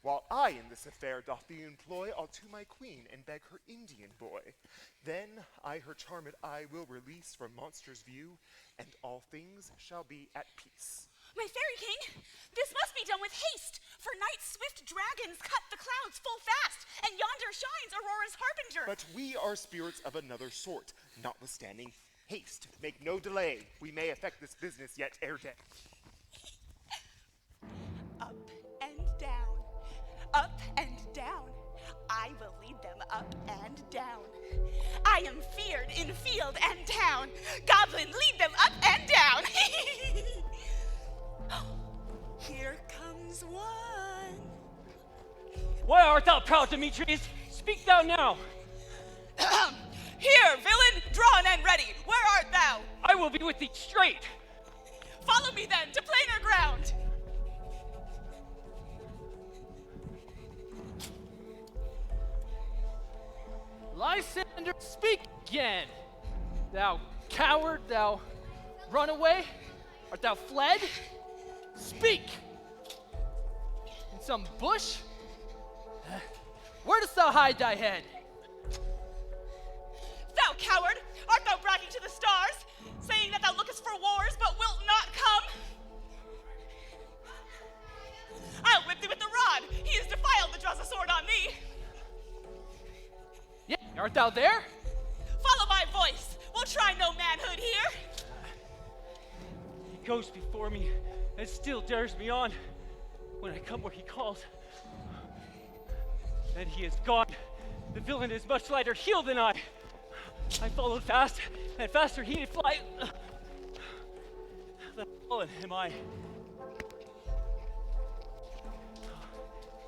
While I in this affair doth thee employ, I'll to my queen and beg her Indian boy. Then I her charmed eye will release from monster's view, and all things shall be at peace. My fairy king, this must be done with haste, for night's swift dragons cut the clouds full fast, and yonder shines Aurora's harbinger. But we are spirits of another sort, notwithstanding haste. Make no delay. We may effect this business yet ere day. Up and down, up and down. I will lead them up and down. I am feared in field and town. Goblin, lead them up and down. Here comes one. Why art thou proud, Demetrius? Speak thou now. Here, villain, drawn and ready. Where art thou? I will be with thee straight. Follow me then to plainer ground. Lysander, speak again. Thou coward, thou runaway, art thou fled? Speak. In some bush? Where dost thou hide thy head? Thou coward, art thou bragging to the stars, saying that thou lookest for wars but wilt not come? I'll whip thee with the rod. He is defiled that draws a sword on thee. Yeah, art thou there? Follow my voice. We'll try no manhood here. He goes before me and still dares me on when I come where he calls. Then he is gone. The villain is much lighter heeled than I. I followed fast, and faster he did fly. The fallen am I.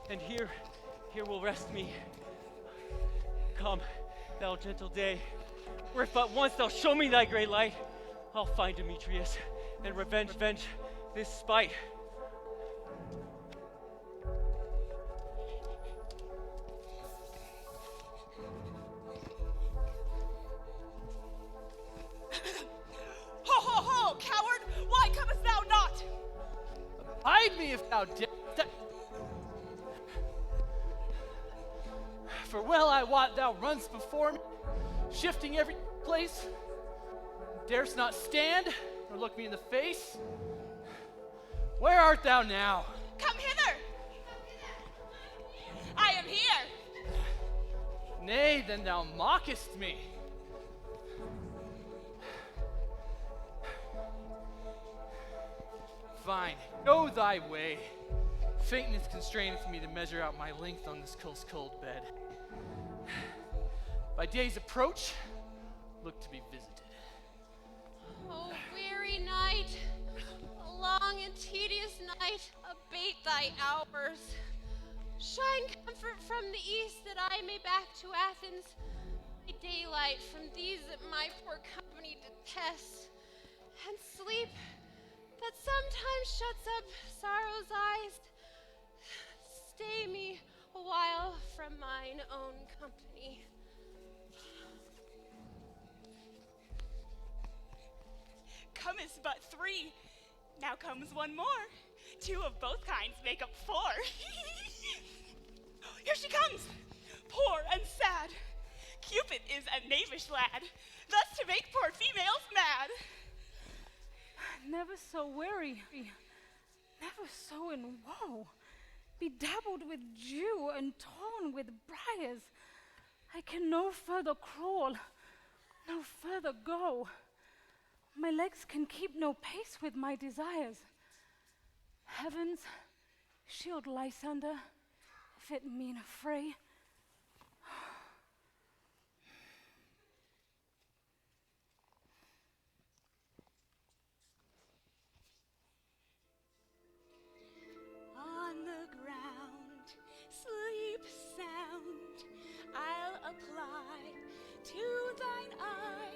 And here will rest me. Come, thou gentle day, where if but once thou show me thy great light, I'll find Demetrius and revenge this spite. Ho, ho, ho, coward! Why comest thou not? Hide me if thou dare. For well I wot thou runst before me, shifting every place, darest not stand, nor look me in the face. Where art thou now? Come hither! I am here! Nay, then thou mockest me. Fine, go thy way. Faintness constraineth me to measure out my length on this cold bed. By day's approach, look to be visited. Oh, weary night, a long and tedious night, abate thy hours. Shine comfort from the east, that I may back to Athens. My daylight from these that my poor company detest. And sleep that sometimes shuts up sorrow's eyes. Stay me a while from mine own company. Comest but three. Now comes one more. Two of both kinds make up four. Here she comes, poor and sad. Cupid is a knavish lad, thus to make poor females mad. Never so weary, never so in woe. bedabbled with dew and torn with briars. I can no further crawl, no further go. My legs can keep no pace with my desires. Heavens, shield Lysander, if it mean a fray. On the ground, sleep sound, I'll apply to thine eye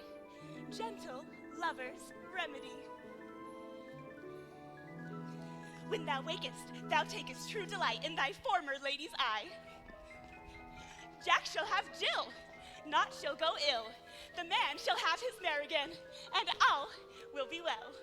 gentle lover's remedy. When thou wakest, thou takest true delight in thy former lady's eye. Jack shall have Jill, naught shall go ill. The man shall have his mare again, and all will be well.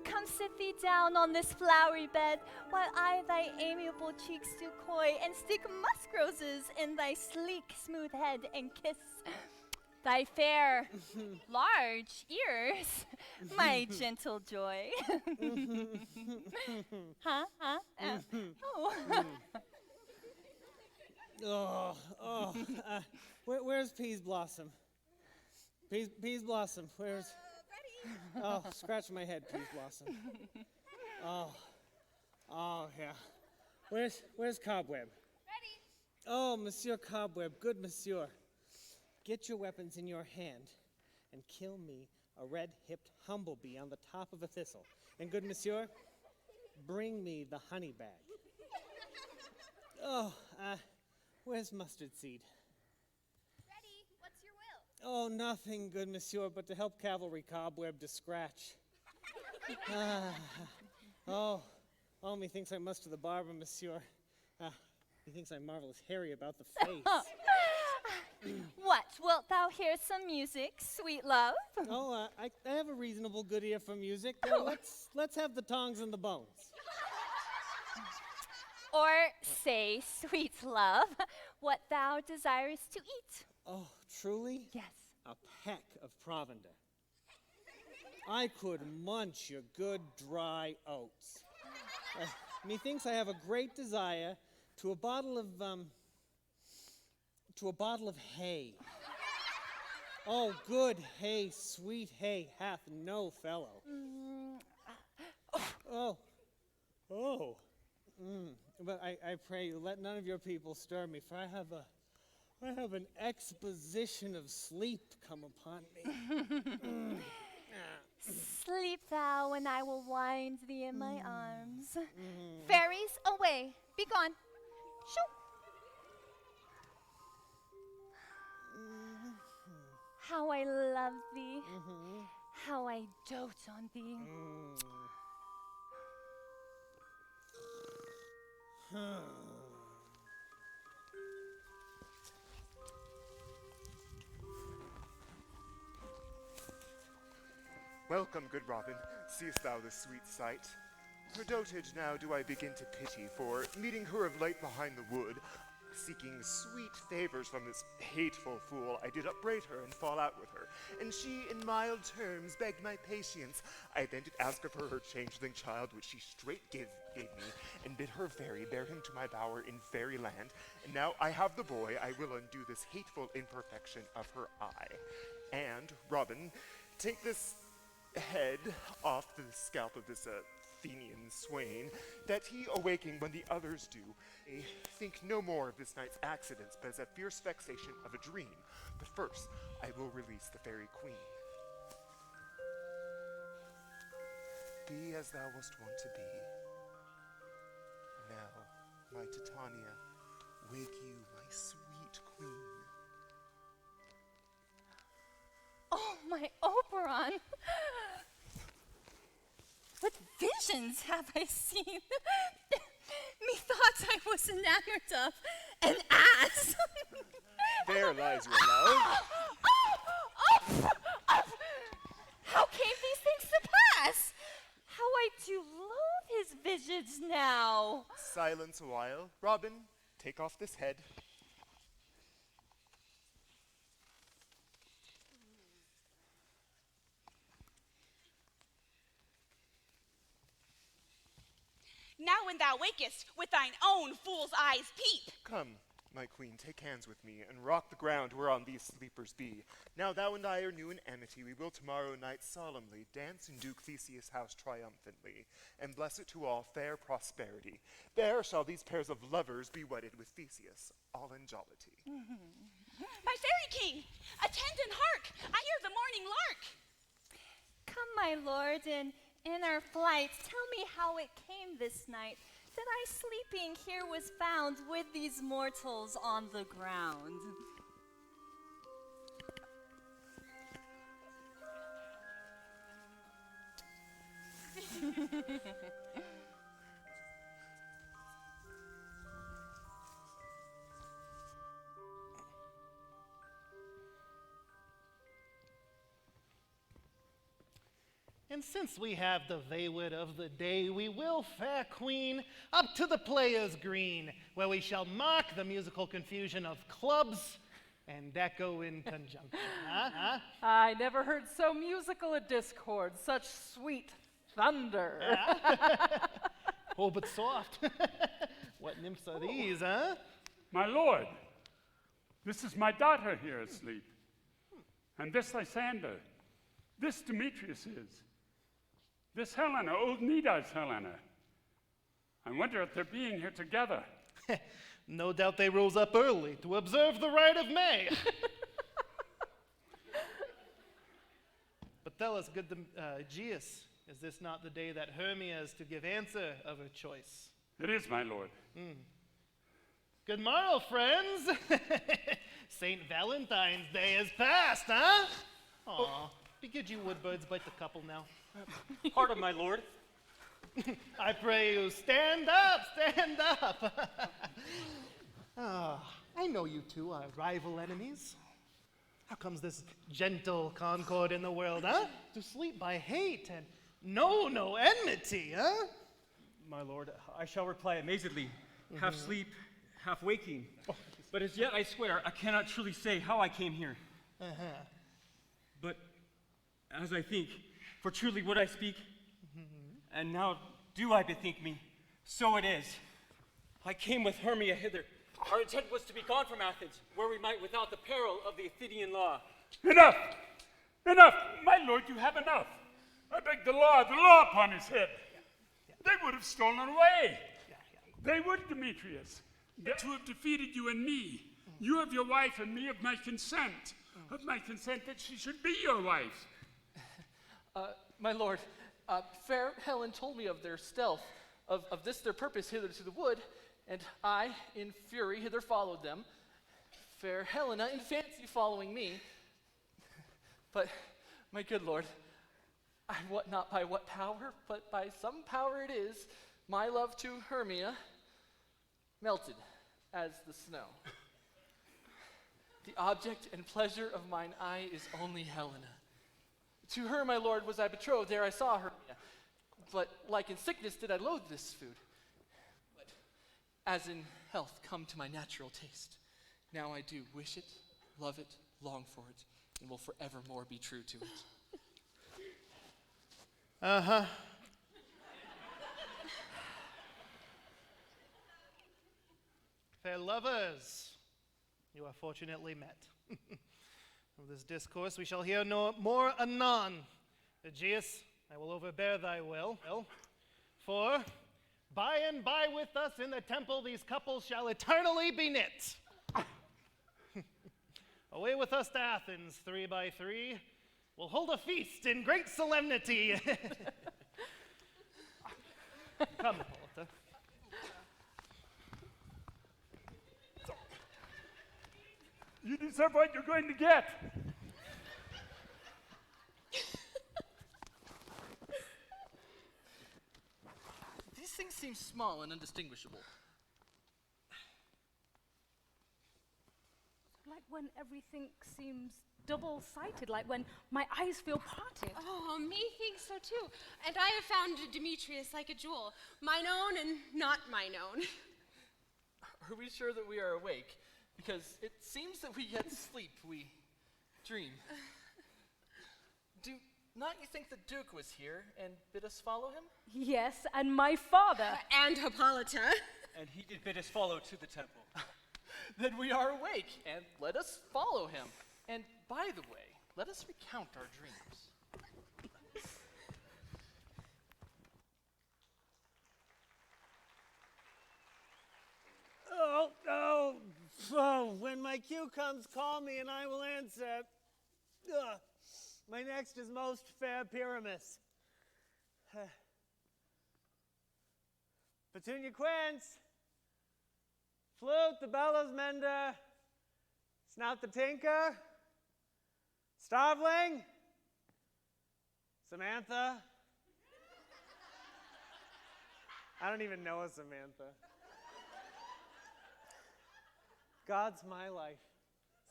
Come sit thee down on this flowery bed, while I thy amiable cheeks do coy, and stick musk roses in thy sleek, smooth head, and kiss thy fair, large ears, my gentle joy. Huh? Oh. Where's Peas Blossom? Peas Blossom, where's... Oh, scratch my head, Peas Blossom. Oh, yeah. Where's Cobweb? Ready. Oh, Monsieur Cobweb, good monsieur. Get your weapons in your hand and kill me a red-hipped humblebee on the top of a thistle. And good monsieur, bring me the honey bag. Oh, where's mustard seed? Ready. What's your will? Oh, nothing, good monsieur, but to help cavalry Cobweb to scratch. Methinks I must to the barber, monsieur. Methinks I'm marvelous hairy about the face. What, wilt thou hear some music, sweet love? Oh, I have a reasonable good ear for music. Let's have the tongs and the bones. Or say, sweet love, what thou desirest to eat. Oh, truly? Yes. A peck of provender. I could munch your good dry oats. Methinks I have a great desire to a bottle of hay. Oh, good hay, sweet hay hath no fellow. But I pray you, let none of your people stir me, for I have an exposition of sleep come upon me. Sleep thou, and I will wind thee in my arms. Fairies, away, be gone. Shoo. How I love thee, how I dote on thee. Welcome, good Robin. Seest thou this sweet sight? Her dotage now do I begin to pity, for meeting her of late behind the wood, seeking sweet favors from this hateful fool, I did upbraid her and fall out with her. And she in mild terms begged my patience. I then did ask of her changeling child, which she straight gave me, and bid her fairy bear him to my bower in fairyland. And now I have the boy, I will undo this hateful imperfection of her eye. And, Robin, take this head off the scalp of this Athenian swain, that he, awaking when the others do, may think no more of this night's accidents, but as a fierce vexation of a dream. But first, I will release the fairy queen. Be as thou wast wont to be. my Titania, wake you, my sweet queen. Oh, my Oberon! What visions have I seen? Methought I was enamored of an ass. There lies your love. How came these things to pass? How I do loathe his visage now. Silence a while. Robin, take off this head. Now when thou wakest, with thine own fool's eyes peep. Come, my queen, take hands with me, and rock the ground whereon these sleepers be. Now thou and I are new in amity, we will tomorrow night solemnly dance in Duke Theseus' house triumphantly, and bless it to all fair prosperity. There shall these pairs of lovers be wedded with Theseus, all in jollity. My fairy king, attend and hark, I hear the morning lark. Come, my lord, and in our flight, tell me how it came this night that I sleeping here was found with these mortals on the ground. And since we have the vaward of the day, we will, fair queen, up to the players' green, where we shall mark the musical confusion of clubs and echo in conjunction. Huh? I never heard so musical a discord, such sweet thunder. Oh, but soft. What nymphs are these, huh? My lord, this is my daughter here asleep. And this Lysander. This Demetrius is. This Helena, old Nida's Helena. I wonder at their being here together. No doubt they rose up early to observe the rite of May. But tell us, good Aegeus, is this not the day that Hermia is to give answer of her choice? It is, my lord. Good morrow, friends. St. Valentine's Day is past, huh? Aw, begid you woodbirds bite the couple now. Pardon, my lord. I pray you, stand up, stand up. I know you two are rival enemies. How comes this gentle concord in the world, huh? To sleep by hate and no enmity, huh? My lord, I shall reply amazedly, half sleep, half waking. But as yet, I swear, I cannot truly say how I came here. But as I think, for truly would I speak, and now do I bethink me, so it is. I came with Hermia hither. Our intent was to be gone from Athens, where we might without the peril of the Athenian law. Enough! Enough! My lord, you have enough. I beg the law upon his head. They would have stolen away. They would, Demetrius. To have defeated you and me. You of your wife and me of my consent. Of my consent that she should be your wife. My lord, fair Helen told me of their stealth, of this their purpose hither to the wood, and I, in fury, hither followed them. Fair Helena, in fancy, following me. But, my good lord, I wot not by what power, but by some power it is, my love to Hermia melted as the snow. The object and pleasure of mine eye is only Helena. To her, my lord, was I betrothed, there I saw her. But like in sickness did I loathe this food. But as in health come to my natural taste, now I do wish it, love it, long for it, and will forevermore be true to it. Fair lovers, you are fortunately met. Of this discourse we shall hear no more anon. Aegeus, I will overbear thy will, for by and by with us in the temple these couples shall eternally be knit. Away with us to Athens, 3 by 3. We'll hold a feast in great solemnity. Come, Hippolyta. You deserve what you're going to get. These things seem small and undistinguishable. Like when everything seems double-sided, like when my eyes feel parted. Oh, me thinks so too. And I have found Demetrius like a jewel, mine own and not mine own. Are we sure that we are awake? Because it seems that we yet sleep, we dream. Do not you think the Duke was here and bid us follow him? Yes, and my father. And Hippolyta. And he did bid us follow to the temple. Then we are awake, and let us follow him. And by the way, let us recount our dreams. Oh, when my cue comes, call me and I will answer. My next is most fair Pyramus. Petunia Quince, flute the bellows mender, snout the tinker, starveling, Samantha. I don't even know a Samantha. God's my life.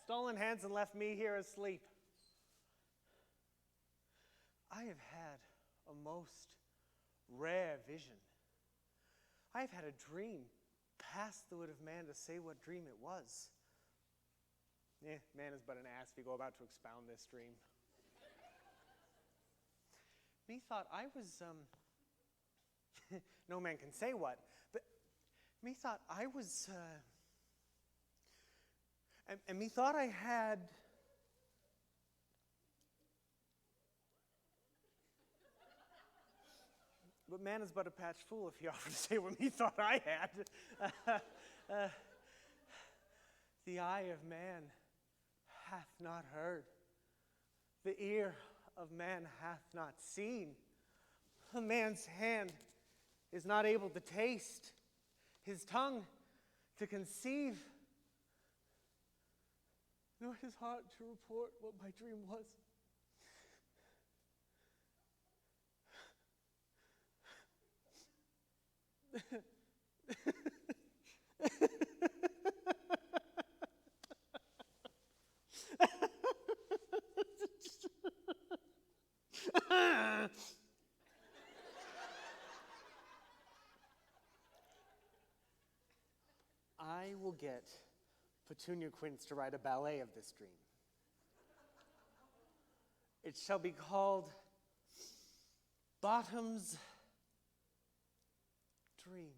Stolen Hanson left me here asleep. I have had a most rare vision. I have had a dream past the wit of man to say what dream it was. Man is but an ass if you go about to expound this dream. Methought I was, no man can say what, but methought I was, and methought I had, but man is but a patched fool if he offered to say what methought I had. The eye of man hath not heard, the ear of man hath not seen, a man's hand is not able to taste, his tongue to conceive, nor his heart to report what my dream was. I will get Petunia Quince to write a ballet of this dream. It shall be called Bottom's Dream,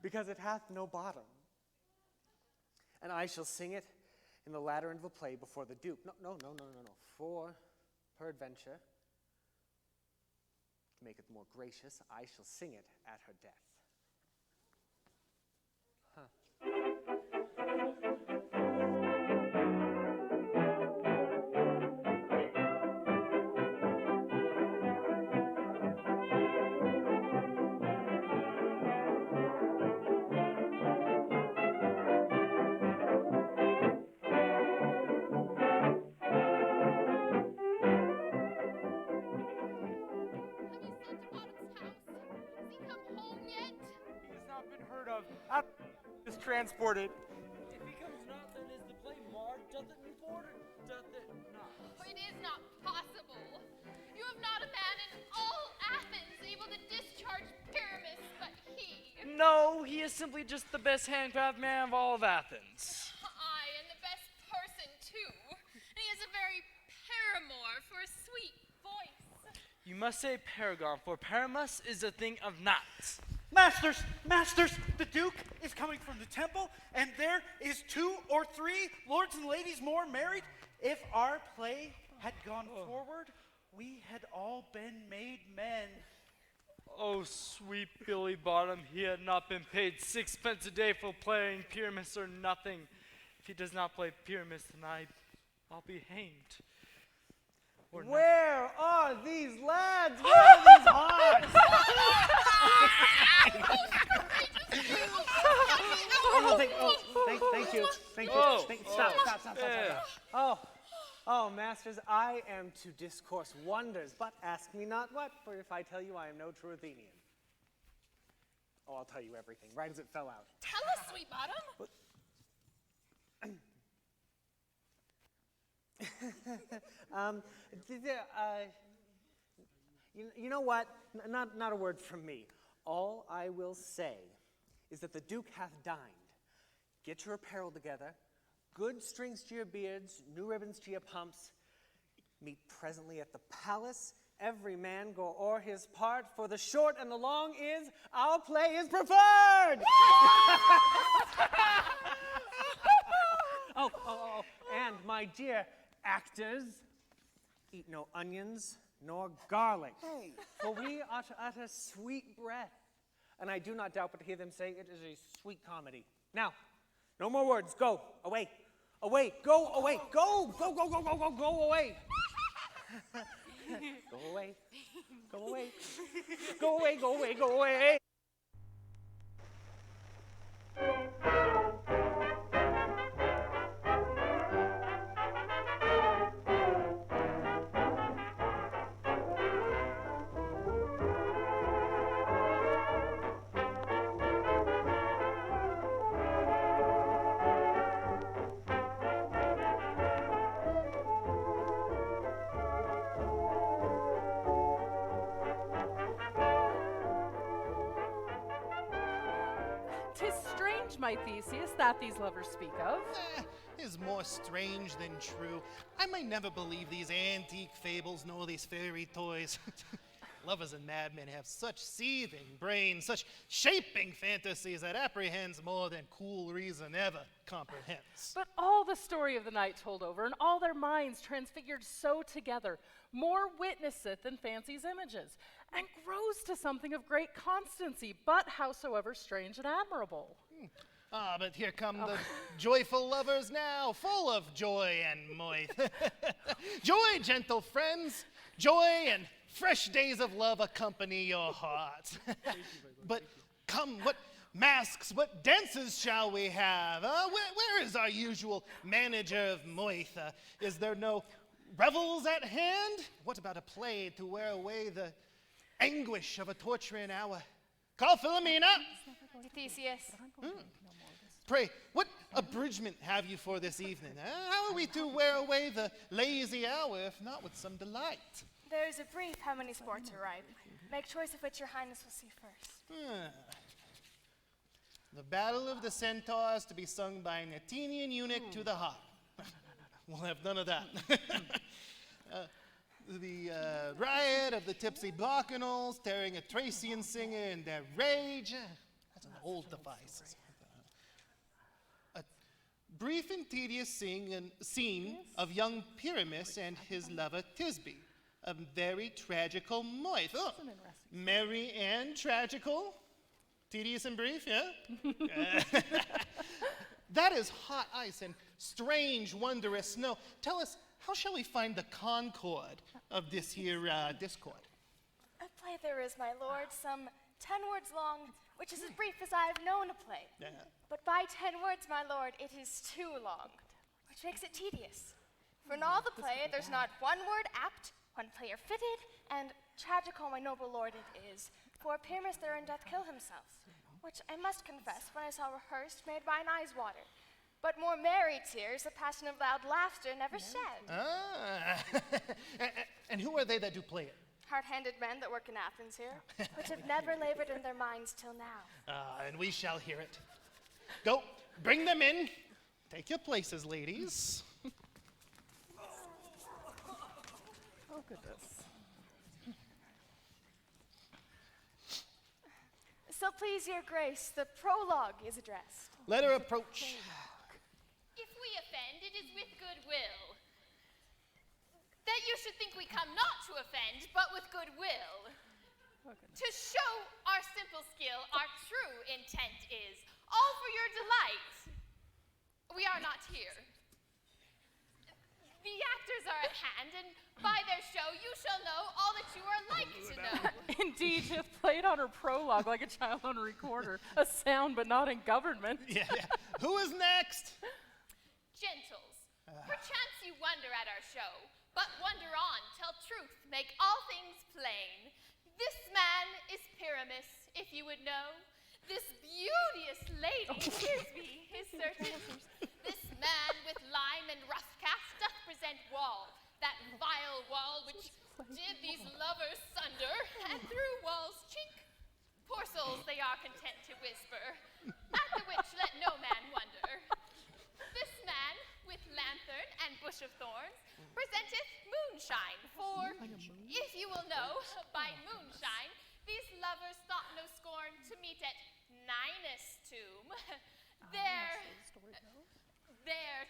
because it hath no bottom. And I shall sing it in the latter end of the play before the Duke. No. For peradventure, to make it more gracious, I shall sing it at her death. Is transported. If he comes not, then is the play marred? Doth it report or doth it not? It is not possible. You have not a man in all Athens able to discharge Pyramus but he. No, he is simply just the best handcraft man of all of Athens. Aye, and the best person too. And he has a very paramour for a sweet voice. You must say paragon, for Pyramus is a thing of naught. Masters, the Duke is coming from the temple, and there is 2 or 3 lords and ladies more married. If our play had gone forward, we had all been made men. Oh, sweet Billy Bottom, he had not been paid 6 a day for playing Pyramus or nothing. If he does not play Pyramus tonight, I'll be hanged. Where are these lads? Where are these hearts? Thank you. masters, I am to discourse wonders, but ask me not what, for if I tell you I am no true Athenian. Oh, I'll tell you everything, right as it fell out. Tell us, sweet bottom. You know what? Not a word from me. All I will say is that the Duke hath dined. Get your apparel together, good strings to your beards, new ribbons to your pumps. Meet presently at the palace. Every man go o'er his part, for the short and the long is, our play is preferred! Oh, and my dear actors, eat no onions nor garlic, for we are to utter sweet breath. And I do not doubt but to hear them say it is a sweet comedy. Now, no more words. Go away. Away. Go away. Go away. Go away. Go away. Go away. Go away. Go away. My Theseus, that these lovers speak of. Is more strange than true. I might never believe these antique fables nor these fairy toys. Lovers and madmen have such seething brains, such shaping fantasies that apprehends more than cool reason ever comprehends. But all the story of the night told over, and all their minds transfigured so together, more witnesseth than fancy's images, and grows to something of great constancy, but howsoever strange and admirable. But here come the joyful lovers now, full of joy and mirth. Joy, gentle friends, joy and fresh days of love accompany your hearts. But come, what masks, what dances shall we have? Where is our usual manager of mirth? Is there no revels at hand? What about a play to wear away the anguish of a torturing hour? Call Philomena. Theseus. Pray, what abridgment have you for this evening? How are we to wear away the lazy hour, if not with some delight? There is a brief how many sports are ripe. Make choice of which your highness will see first. The battle of the centaurs to be sung by an Athenian eunuch to the harp. We'll have none of that. The riot of the tipsy bacchanals, tearing a Thracian singer in their rage. That's an old device. A brief and tedious scene of young Pyramus and his lover Thisbe. A very tragical mirth. Oh, merry and tragical. Tedious and brief, yeah? That is hot ice and strange, wondrous snow. Tell us, how shall we find the concord of this here discord? A play there is, my lord, some 10 words long, which is as brief as I have known a play. But by 10 words, my lord, it is too long, which makes it tedious. For in all the play, there's not one word apt, one player fitted, and tragical, my noble lord, it is. For Pyramus therein doth kill himself, which I must confess, when I saw rehearsed, made mine eyes water. But more merry tears, a passion of loud laughter, never shed. And who are they that do play it? Hard-handed men that work in Athens here, which have never labored in their minds till now. And we shall hear it. Go, bring them in. Take your places, ladies. Oh, goodness. So please your grace, the prologue is addressed. Let her approach. If we offend, it is with goodwill. That you should think we come not to offend, but with goodwill. To show our simple skill, our true intent is, all for your delight. We are not here. The actors are at hand, and by their show you shall know all that you are like to know. Indeed, she hath played on her prologue like a child on a recorder, a sound but not in government. Yeah. Who is next? Gentles, perchance you wonder at our show, but wonder on, till truth make all things plain. This man is Pyramus, if you would know. This beauteous lady Thisbe, his certain. This man with lime and rough cast doth present wall, that vile wall which did these lovers sunder, and through walls chink. Poor souls they are content to whisper, at the which let no man wonder. This man with lanthorn and bush of thorns presenteth moonshine, for if you will know, by moonshine these lovers thought no scorn to meet at Ninus' tomb, there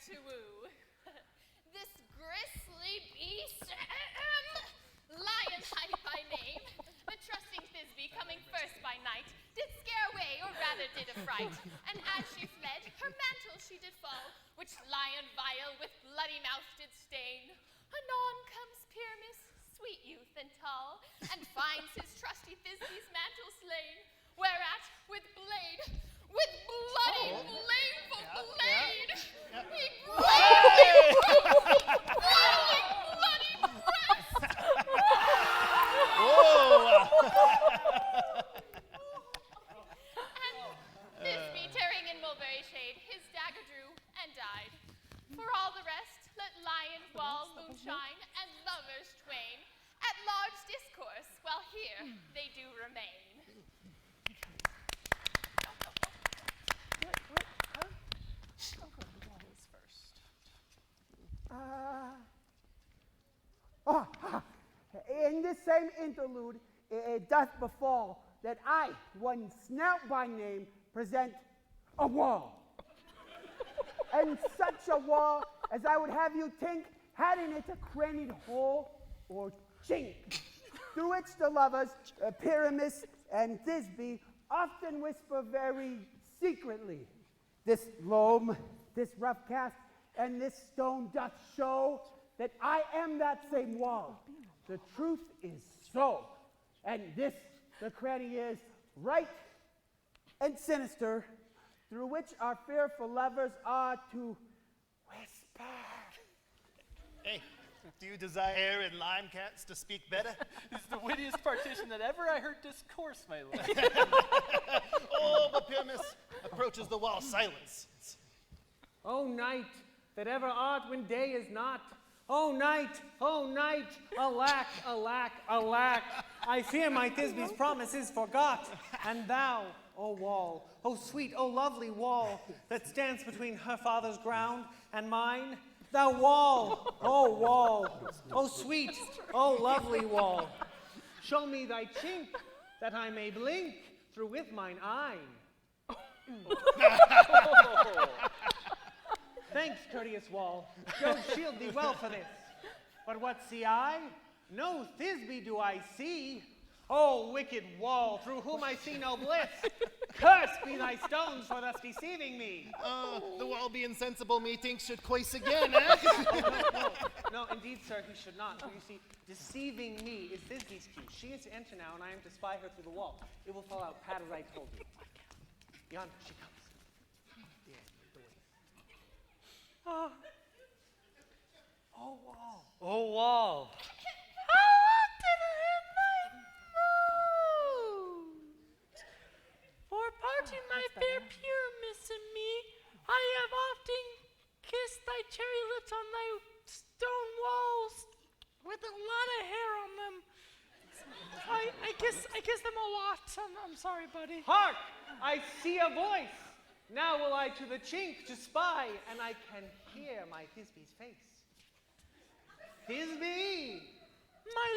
to woo. This grisly beast, Lionhide by name, the trusting Thisbe, coming first by night, did scare away, or rather did affright. And as she fled, her mantle she did fall, which lion vile with bloody mouth did stain. Anon comes Pyramus, sweet youth and tall, and finds his trusty Thisbe's mantle slain, whereat with blade, with bloody blameful blade, he bravely bloody breast. And Thisbe, tearing in mulberry shade, his dagger drew and died. For all the rest, let lion, wall, moonshine, and lovers twain at large discourse, while here they do remain. In this same interlude, it doth befall that I, one Snout by name, present a wall. And such a wall as I would have you think had in it a crannied hole or chink, through which the lovers, Pyramus and Thisbe, often whisper very secretly, this loam, this rough cast, and this stone doth show that I am that same wall. The truth is so, and this the cranny is, right and sinister, through which our fearful lovers are to whisper. Hey, do you desire in lime cats to speak better? This is the wittiest partition that ever I heard discourse, my lord. Oh, but Pyramus approaches the wall, silence. O night, that ever art when day is not. O night, alack, alack, alack. I fear my Thisbe's promise is forgot. And thou, O wall, O sweet, O lovely wall, that stands between her father's ground and mine, thou wall, O sweet, O lovely wall, show me thy chink, that I may blink through with mine eye. Thanks, courteous wall. Jove shield thee well for this. But what see I? No Thisbe do I see. O wicked wall, through whom I see no bliss. Cursed be thy stones for thus deceiving me. The wall be insensible, methinks should coice again, eh? No, indeed, sir, he should not. For you see, deceiving me is Thisbe's cue. She is to enter now, and I am to spy her through the wall. It will fall out pat as I told you. Yonder she comes. Oh, wall. Oh, wall. How often have I moved? For parting my fair Pyramus and me, I have often kissed thy cherry lips on thy stone walls with a lot of hair on them. I kiss them a lot. I'm sorry, buddy. Hark! I see a voice. Now will I to the chink to spy, and I can hear my Thisbe's face. Thisbe! My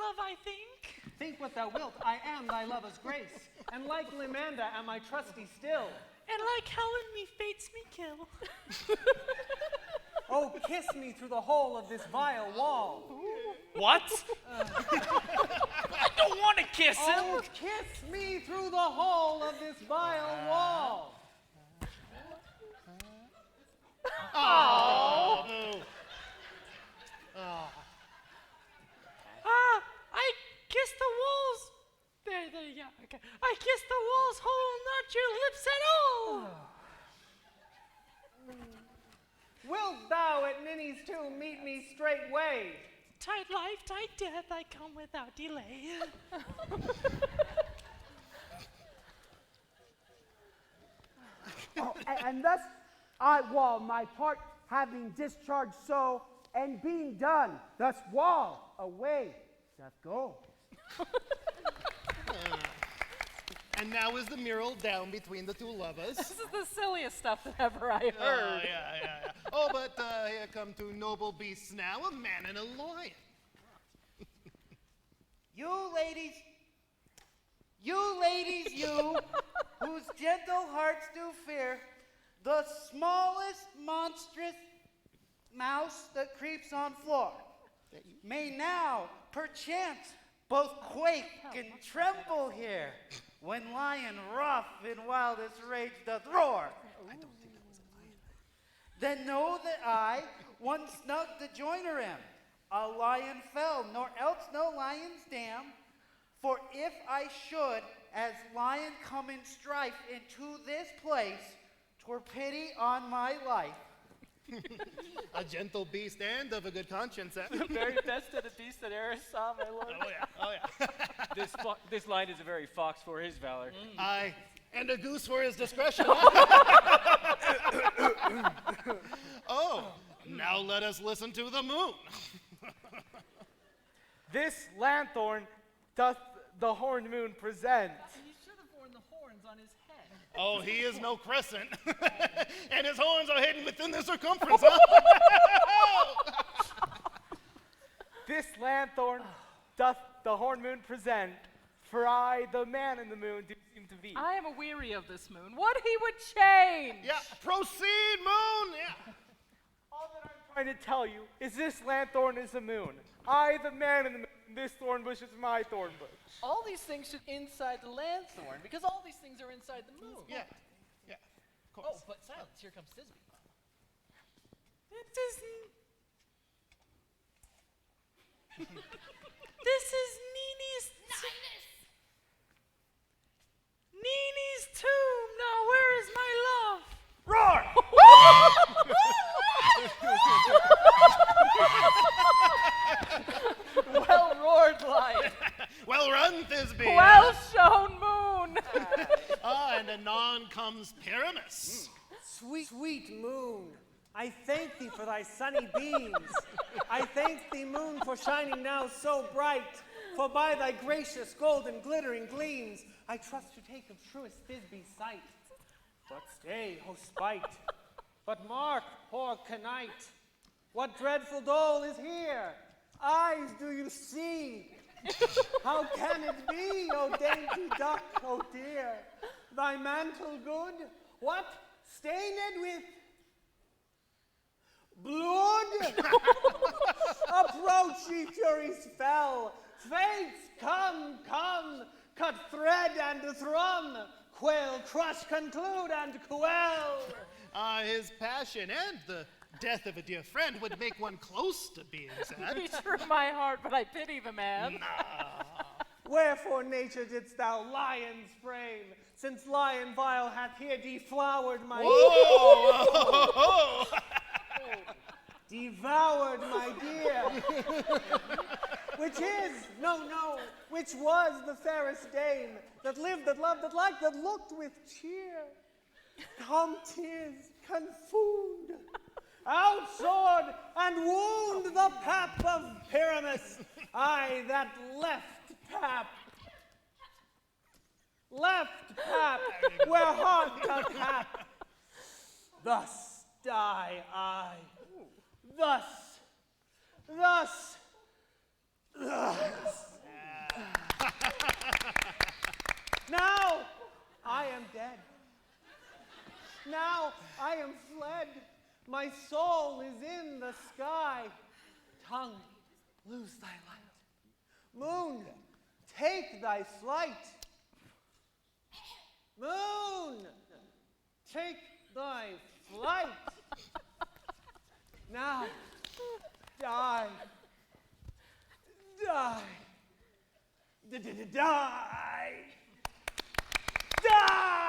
love, I think. Think what thou wilt, I am thy lover's grace, and like Limander am I trusty still. And like Helen me fates me kill. Oh, kiss me through the hole of this vile wall. What? I don't want to kiss him. Oh, kiss me through the hole of this vile wall. Oh. I kissed the walls. There you go. Okay. I kissed the walls whole, not your lips at all. Wilt thou at Ninny's tomb meet me straightway? Tight life, tight death, I come without delay. And thus I wall my part, having discharged so, and being done, thus wall away doth go. And now is the mural down between the two lovers. This is the silliest stuff that ever I heard. Oh, yeah. Oh, but here come two noble beasts now, a man and a lion. You ladies, you, whose gentle hearts do fear, the smallest monstrous mouse that creeps on floor, may now, perchance, both quake and tremble here, when lion rough in wildest rage doth roar. Then know that I once snubbed the joiner am, a lion fell, nor else no lion's dam. For if I should, as lion come in strife into this place, 'twere pity on my life. A gentle beast and of a good conscience. Eh? The very best of the beasts that e'er saw, my lord. Oh yeah. This lion is a very fox for his valor. Aye, and a goose for his discretion. Oh, now let us listen to the moon. This lanthorn doth the horned moon present. He should have worn the horns on his head. Oh, he is no crescent. And his horns are hidden within the circumference, huh? This lanthorn doth the horned moon present, for I, the man in the moon, do seem to be. I am aweary of this moon. What he would change! Yeah, proceed, moon! Yeah. All that I'm trying to tell you is this lanthorn is the moon. I, the man in the moon, this thorn bush is my thorn bush. All these things should inside the lanthorn, because all these things are inside the moon. Yeah, of course. Oh, but silence, here comes Thisbe. This is Nini's tomb. Now where is my love? Roar! Well roared, lion. Well run, Thisbe. Well shown, moon. And anon comes Pyramus. Sweet, sweet moon, I thank thee for thy sunny beams. I thank thee, moon, for shining now so bright. For by thy gracious golden glittering gleams, I trust to take of truest Thisbe's sight. But stay, O spite. But mark, poor Canite, what dreadful dole is here? Eyes do you see? How can it be, O dainty duck, O dear? Thy mantle good? What? Stained with blood? Approach, ye furies fell. Fates, come, cut thread and thrum. Quail, crush, conclude, and quell. His passion and the death of a dear friend would make one close to being sad. Be true, my heart, but I pity the man. Wherefore, nature, didst thou lion's frame, since lion vile hath here deflowered my Whoa! devoured my dear, which was the fairest dame, that lived, that loved, that liked, that looked with cheer. Come, tears, confound, out sword, and wound the pap of Pyramus, I that left pap, where heart doth hap. Thus die I, thus. Now I am dead. Now I am fled. My soul is in the sky. Tongue, lose thy light. Moon, take thy flight. Moon, take thy flight. Now, die. Die. Die. Die.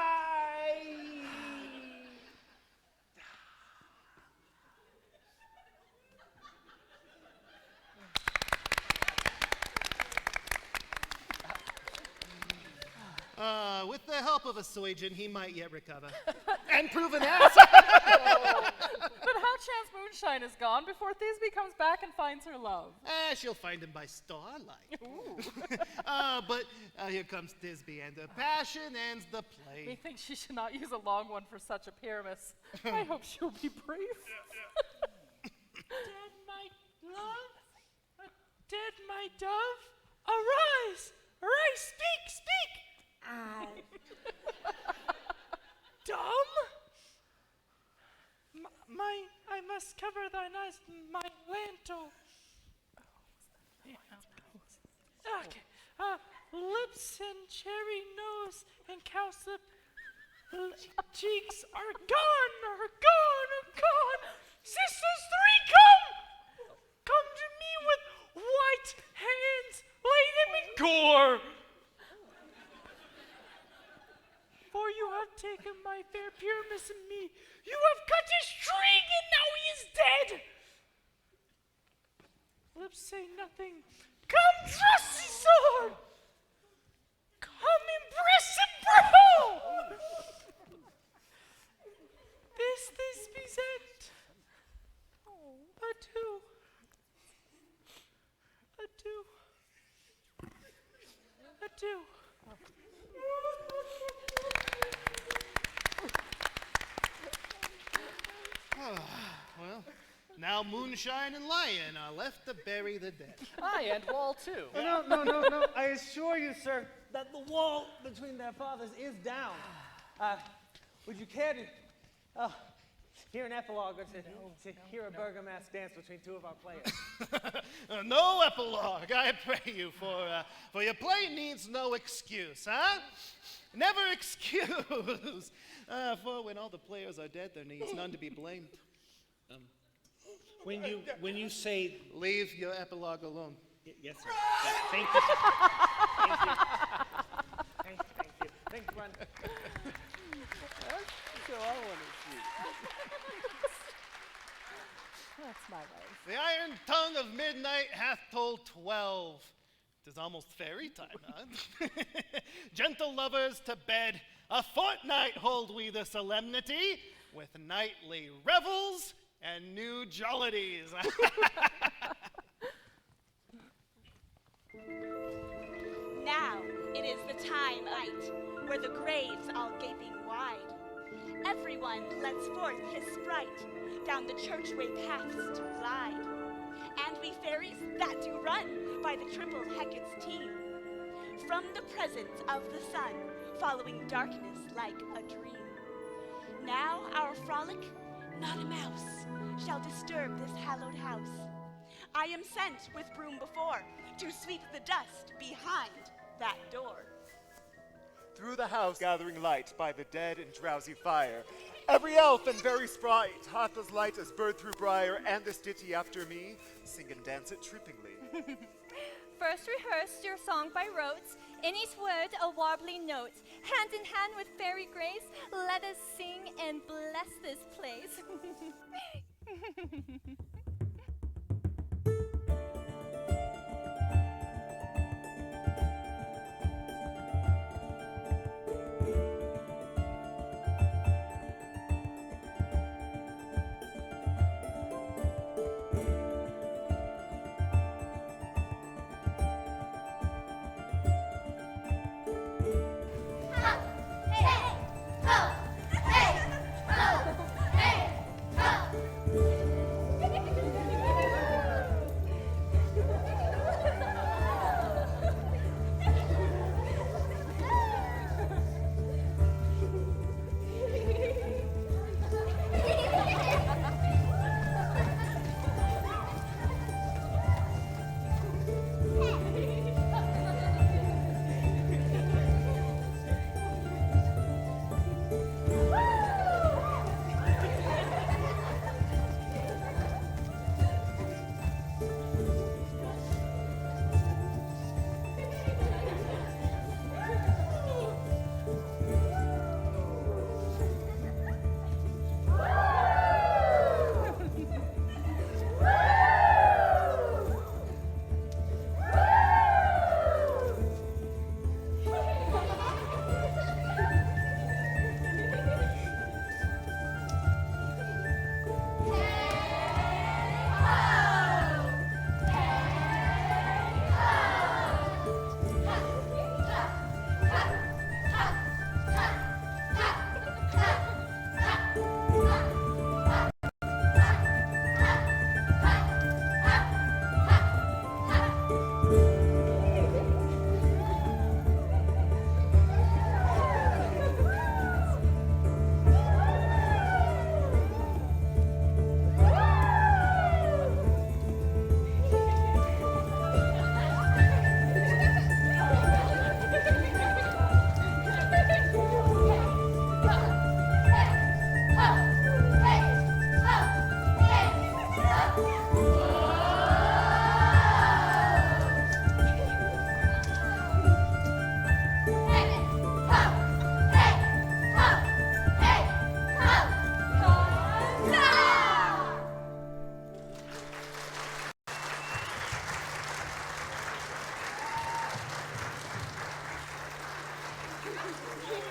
With the help of a surgeon, he might yet recover. And prove an ass. But how chance Moonshine is gone before Thisbe comes back and finds her love? She'll find him by starlight. But here comes Thisbe, and her passion ends the play. Methinks she should not use a long one for such a pyramus. I hope she'll be brief. Dead my love, dead my dove, arise, arise, speak, speak. Dumb? I must cover thine eyes, my lanto. Okay. Lips and cherry nose and cowslip cheeks are gone, are gone, are gone. Sisters three, come! Come to me with white hands, lay them in gore. For you have taken my fair Pyramus and me. You have cut his string, and now he is dead. Lips say nothing. Come, trusty sword. Come, impressive bro. This Thisbe's end. Adieu. Adieu. Adieu. Well, now Moonshine and Lion are left to bury the dead. Aye, and Wall too. Oh, no. I assure you, sir, that the wall between their fathers is down. Would you care to hear an epilogue or to hear a Bergamask dance between two of our players? No epilogue, I pray you, for your play needs no excuse, huh? Never excuse. For when all the players are dead, there needs none to be blamed. When you say leave your epilogue alone. Yes, sir. Thank you, sir. Thank you. Thank you. Thanks, Gwen. That's all I want to see. That's my life. The iron tongue of midnight hath told 12. 'Tis almost fairy time, huh? Gentle lovers to bed, a fortnight hold we the solemnity, with nightly revels and new jollities. Now it is the time night, where the graves all gaping wide. Everyone lets forth his sprite, down the churchway paths to glide. And we fairies that do run by the triple Hecate's team, from the presence of the sun, following darkness like a dream. Now our frolic, not a mouse, shall disturb this hallowed house. I am sent with broom before, to sweep the dust behind that door. Through the house gathering light by the dead and drowsy fire, every elf and very sprite hath as light as bird through briar, and this ditty after me, sing and dance it trippingly. First rehearse your song by rote, in each word a warbly note. Hand in hand with fairy grace, let us sing and bless this place.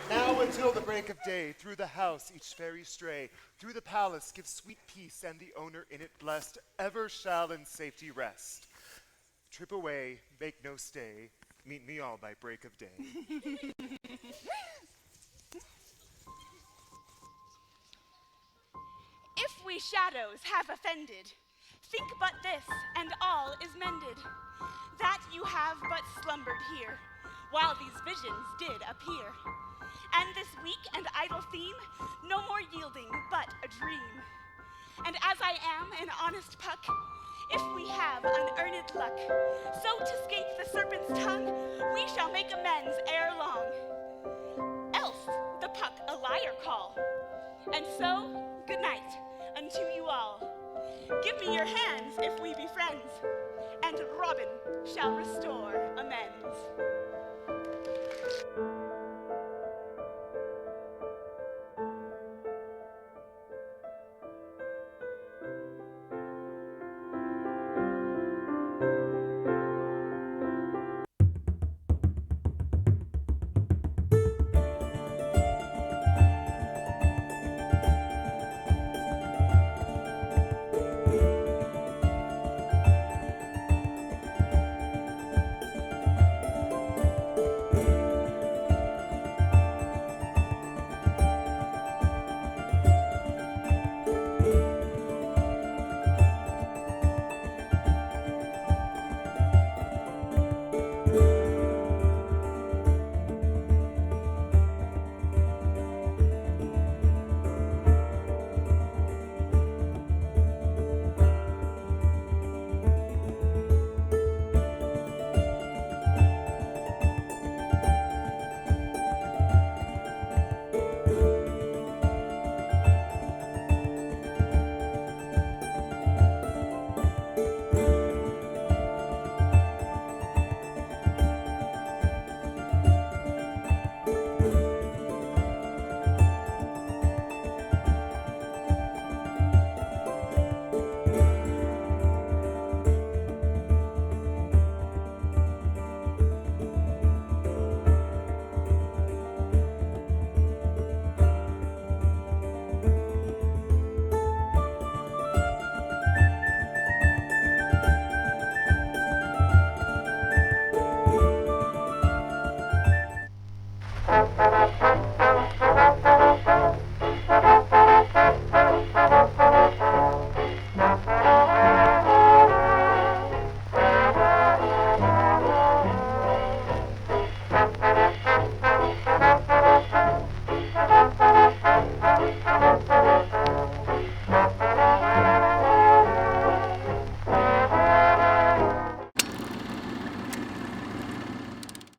Now until the break of day, through the house each fairy stray, through the palace give sweet peace, and the owner in it blessed ever shall in safety rest. Trip away, make no stay, meet me all by break of day. If we shadows have offended, think but this, and all is mended, that you have but slumbered here, while these visions did appear. And this weak and idle theme, no more yielding but a dream. And as I am an honest puck, if we have unearned luck, so to scape the serpent's tongue, we shall make amends ere long. Else the puck a liar call. And so, good night unto you all. Give me your hands if we be friends, and Robin shall restore amends.